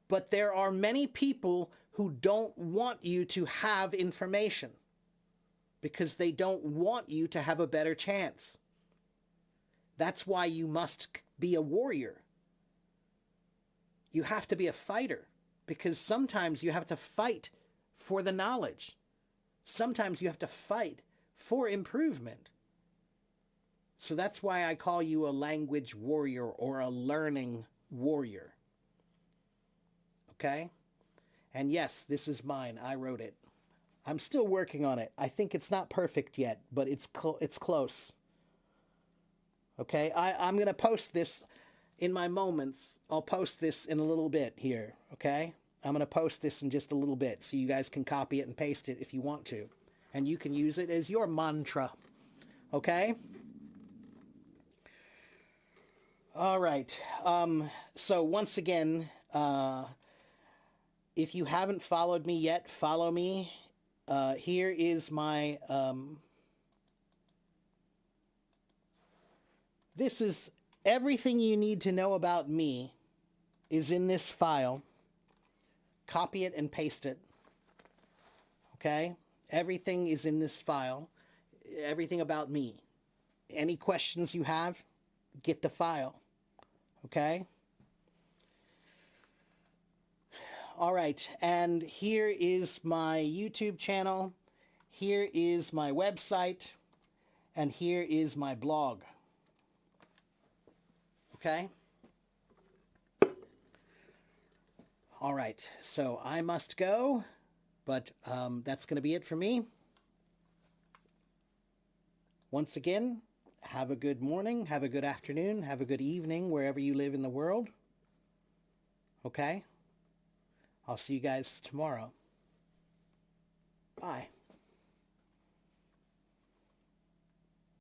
But there are many people who don't want you to have information because they don't want you to have a better chance. That's why you must be a warrior. You have to be a fighter because sometimes you have to fight for the knowledge. Sometimes you have to fight for improvement. So that's why I call you a language warrior or a learning warrior. Okay? And yes, this is mine. I wrote it. I'm still working on it. I think it's not perfect yet, but it's close. Okay, I'm going to post this in my moments. I'll post this in a little bit here, okay? I'm going to post this in just a little bit so you guys can copy it and paste it if you want to. And you can use it as your mantra, okay? All right. So once again, if you haven't followed me yet, follow me. Here is my... this is everything you need to know about me is in this file. Copy it and paste it. Okay? Everything is in this file. Everything about me. Any questions you have, get the file. Okay? All right. And here is my YouTube channel. Here is my website. And here is my blog. Okay? All right. So I must go. But that's going to be it for me. Once again, have a good morning, have a good afternoon, have a good evening, wherever you live in the world. Okay? I'll see you guys tomorrow. Bye.